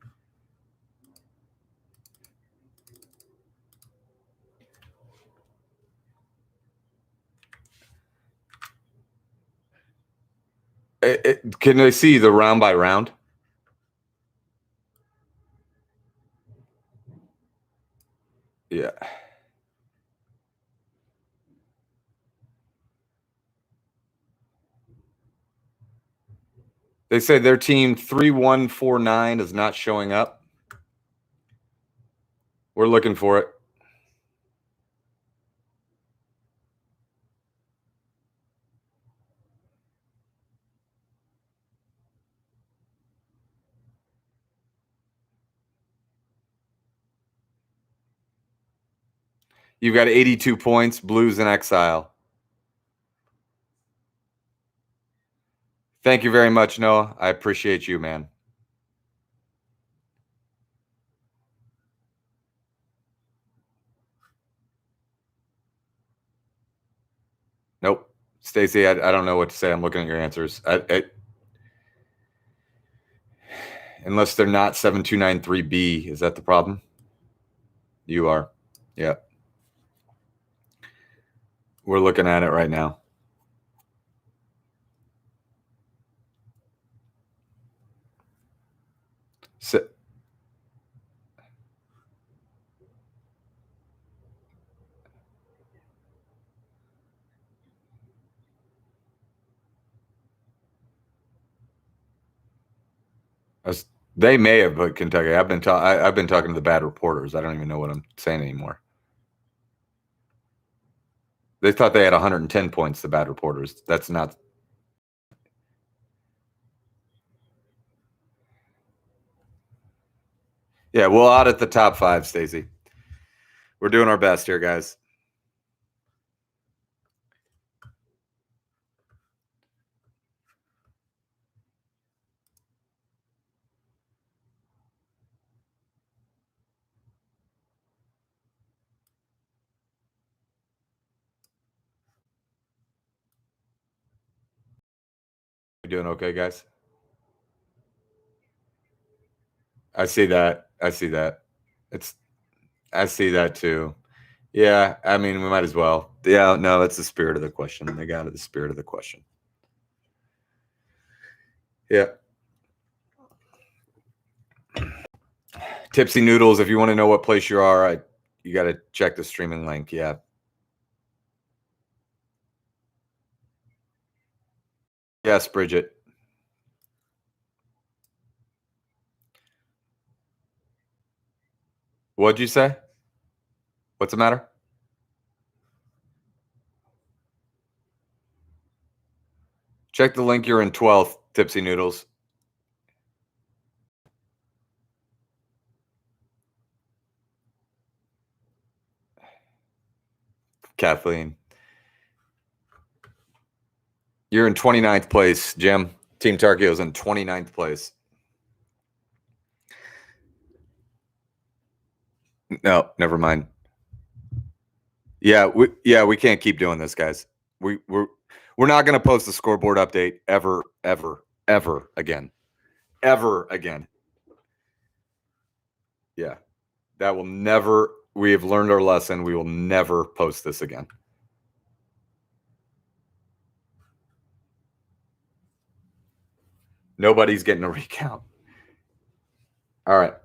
Can I see the round by round? Yeah. They say their team 3149 is not showing up. We're looking for it. You've got 82 points, Blues in exile. Thank you very much, Noah. I appreciate you, man. Nope. Stacy, I don't know what to say. I'm looking at your answers. Unless they're not 7293B. Is that the problem? You are. Yeah. We're looking at it right now. So, they may have put Kentucky. I've been talking to the bad reporters. I don't even know what I'm saying anymore. They thought they had 110 points, the bad reporters. That's not. Yeah, we'll audit the top 5, Stacey. We're doing our best here, guys. You doing okay, guys? I see that. I see that. I see that too. Yeah, I mean, we might as well. Yeah, no, that's the spirit of the question. They got it, the spirit of the question. Yeah. Tipsy Noodles, if you want to know what place you are, you got to check the streaming link. Yeah. Yes, Bridget. What'd you say? What's the matter? Check the link. You're in 12th, Tipsy Noodles. Kathleen. You're in 29th place, Jim. Team Tarkio's in 29th place. No, never mind. Yeah, we can't keep doing this, guys. We're not going to post the scoreboard update ever again. Ever again. Yeah. That will never, we have learned our lesson. We will never post this again. Nobody's getting a recount. All right.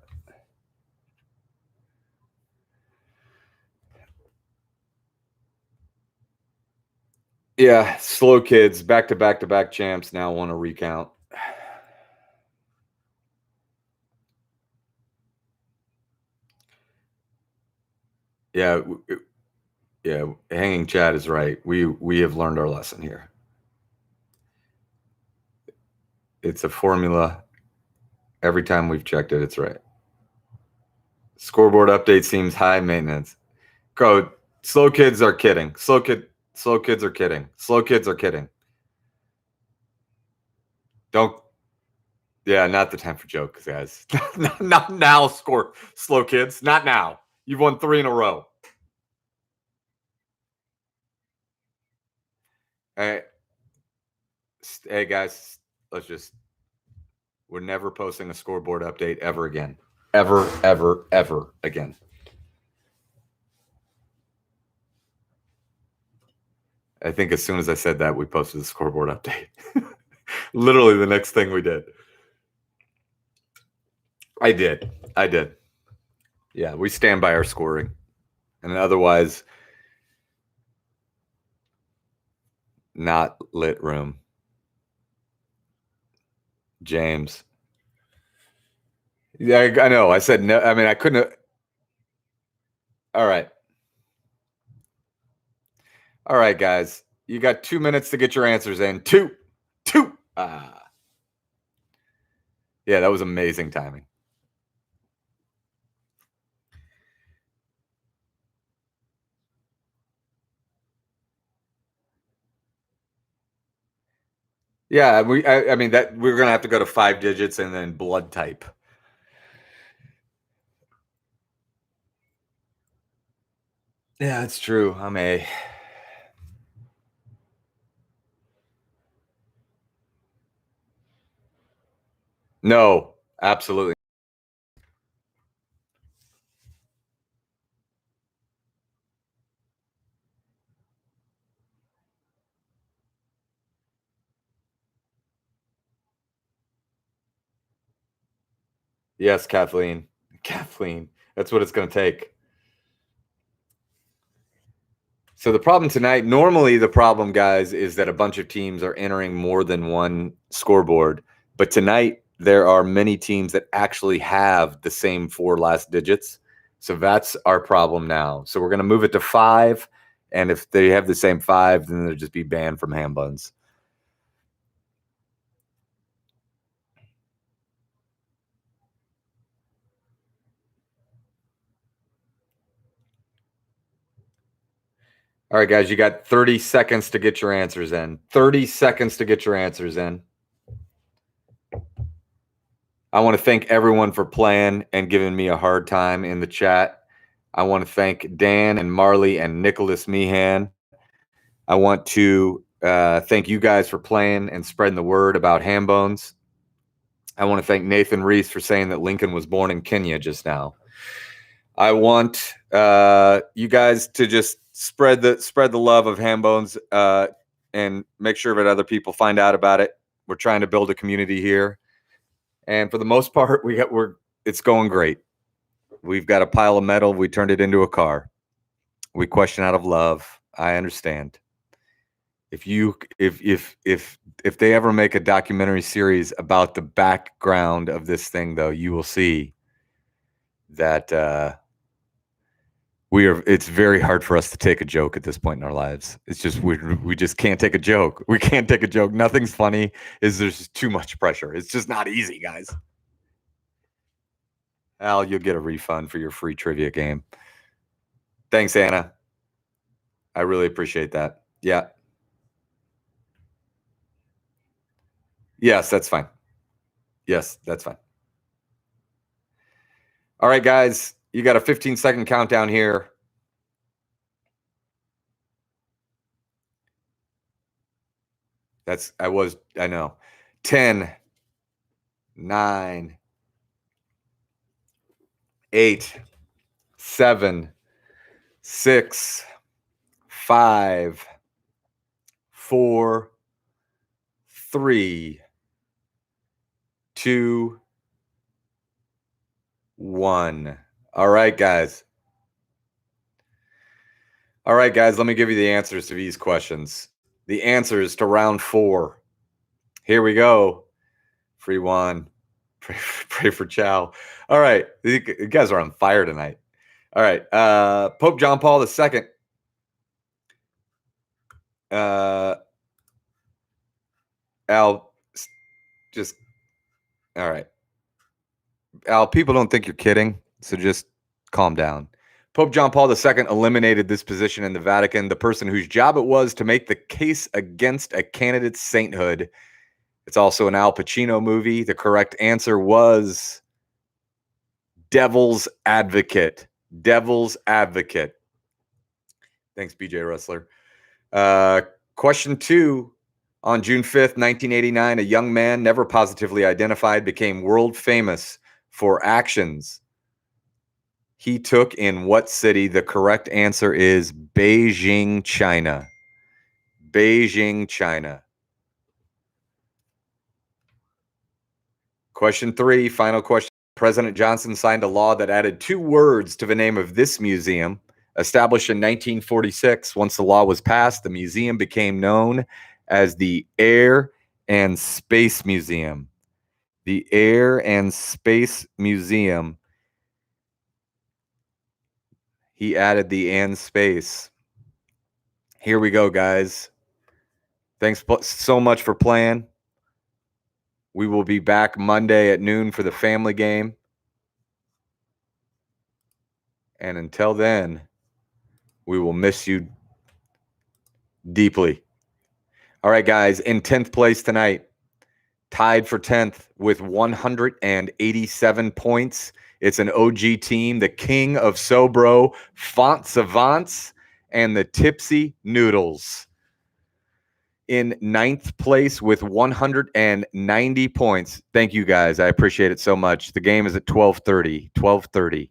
Yeah, slow kids, back to back champs now want to recount. Yeah, hanging Chad is right. We have learned our lesson here. It's a formula. Every time we've checked it, it's right. Scoreboard update seems high maintenance. Code. Slow kids are kidding. Slow kids are kidding. Slow kids are kidding. Don't. Yeah, not the time for jokes, guys. Not now, slow kids. Not now. You've won 3 in a row. Hey guys, we're never posting a scoreboard update ever again. Ever again. I think as soon as I said that, we posted the scoreboard update. Literally the next thing we did. I did. Yeah, we stand by our scoring. And otherwise, not lit room. James. Yeah, I know. I said no. I mean, I couldn't. All right. All right, guys. You got 2 minutes to get your answers in. Two. Yeah, that was amazing timing. Yeah, I mean that we're gonna have to go to 5 digits and then blood type. Yeah, that's true. I'm a. No, absolutely. Yes, Kathleen. Kathleen. That's what it's going to take. So the problem tonight, normally the problem, guys, is that a bunch of teams are entering more than one scoreboard. But tonight, there are many teams that actually have the same 4 last digits. So that's our problem now. So we're going to move it to 5. And if they have the same 5, then they'll just be banned from Hambones. All right, guys, you got 30 seconds to get your answers in. 30 seconds to get your answers in. I want to thank everyone for playing and giving me a hard time in the chat. I want to thank Dan and Marley and Nicholas Meehan. I want to thank you guys for playing and spreading the word about Hambones. I want to thank Nathan Reese for saying that Lincoln was born in Kenya just now. I want you guys to just spread the love of Hambones and make sure that other people find out about it. We're trying to build a community here, and for the most part, it's going great. We've got a pile of metal. We turned it into a car. We question out of love. I understand. If they ever make a documentary series about the background of this thing, though, you will see that it's very hard for us to take a joke at this point in our lives. It's just we just can't take a joke. We can't take a joke. Nothing's funny. There's just too much pressure. It's just not easy, guys. Al, you'll get a refund for your free trivia game. Thanks, Anna. I really appreciate that. Yeah. Yes, that's fine. Yes, that's fine. All right, guys, you got a 15-second countdown here. I know. 10, 9, 8, 7, 6, 5, 4, 3, 2, 1. All right, guys. All right, guys, let me give you the answers to these questions. The answers to round 4. Here we go. Free one. Pray for Chow. All right. You guys are on fire tonight. All right. Pope John Paul II. Al, just, all right. Al, people don't think you're kidding, so just calm down. Pope John Paul II eliminated this position in the Vatican, the person whose job it was to make the case against a candidate's sainthood. It's also an Al Pacino movie. The correct answer was Devil's Advocate. Devil's Advocate. Thanks, BJ Wrestler. Question 2. On June 5th, 1989, a young man never positively identified became world famous for actions he took in what city? The correct answer is Beijing, China. Beijing, China. Question 3, final question. President Johnson signed a law that added 2 words to the name of this museum. Established in 1946, once the law was passed, the museum became known as the Air and Space Museum. The Air and Space Museum. He added the and space. Here we go, guys. Thanks so much for playing. We will be back Monday at noon for the family game. And until then, we will miss you deeply. All right, guys, in 10th place tonight, tied for 10th with 187 points. It's an OG team, the King of Sobro, Font Savants, and the Tipsy Noodles. In 9th place with 190 points. Thank you, guys. I appreciate it so much. The game is at 12:30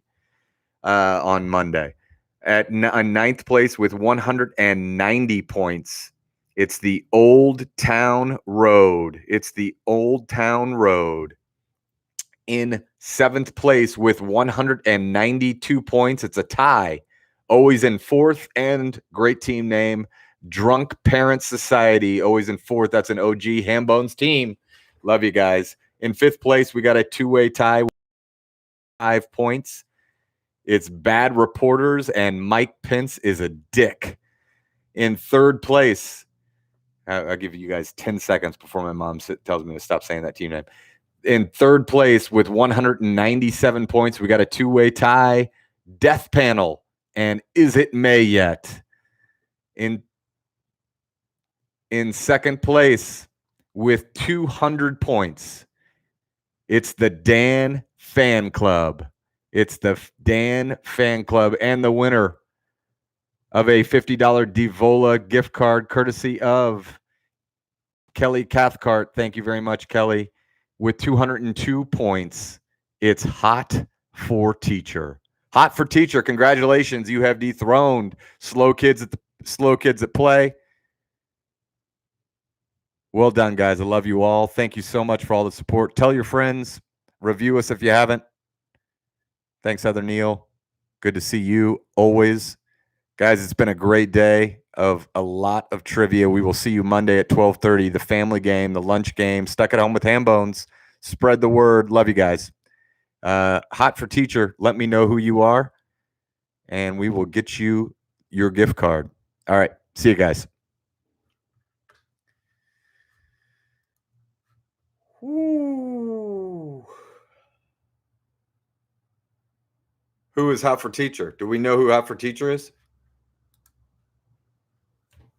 on Monday. At 9th place with 190 points, it's the Old Town Road. It's the Old Town Road. In 7th place with 192 points. It's a tie. Always in 4th, and great team name, Drunk Parents Society. Always in 4th. That's an OG Hambone's team. Love you guys. In 5th place, we got a 2-way tie, 5 points. It's Bad Reporters, and Mike Pence is a dick. In 3rd place, I'll give you guys 10 seconds before my mom tells me to stop saying that team name. In 3rd place with 197 points, we got a 2-way tie, Death Panel, and Is It May Yet? In 2nd place with 200 points, it's the Dan Fan Club. It's the Dan Fan Club, and the winner of a $50 Devola gift card courtesy of Kelly Cathcart. Thank you very much, Kelly. With 202 points, it's Hot for Teacher. Hot for Teacher, congratulations. You have dethroned Slow Kids at Play. Well done, guys. I love you all. Thank you so much for all the support. Tell your friends. Review us if you haven't. Thanks, Heather Neal. Good to see you always. Guys, it's been a great day of a lot of trivia. We will see you Monday at 12:30, the family game, the lunch game, Stuck at Home with Hambones. Spread the word. Love you guys. Hot for Teacher, let me know who you are, and we will get you your gift card. All right. See you guys. Ooh. Who is Hot for Teacher? Do we know who Hot for Teacher is?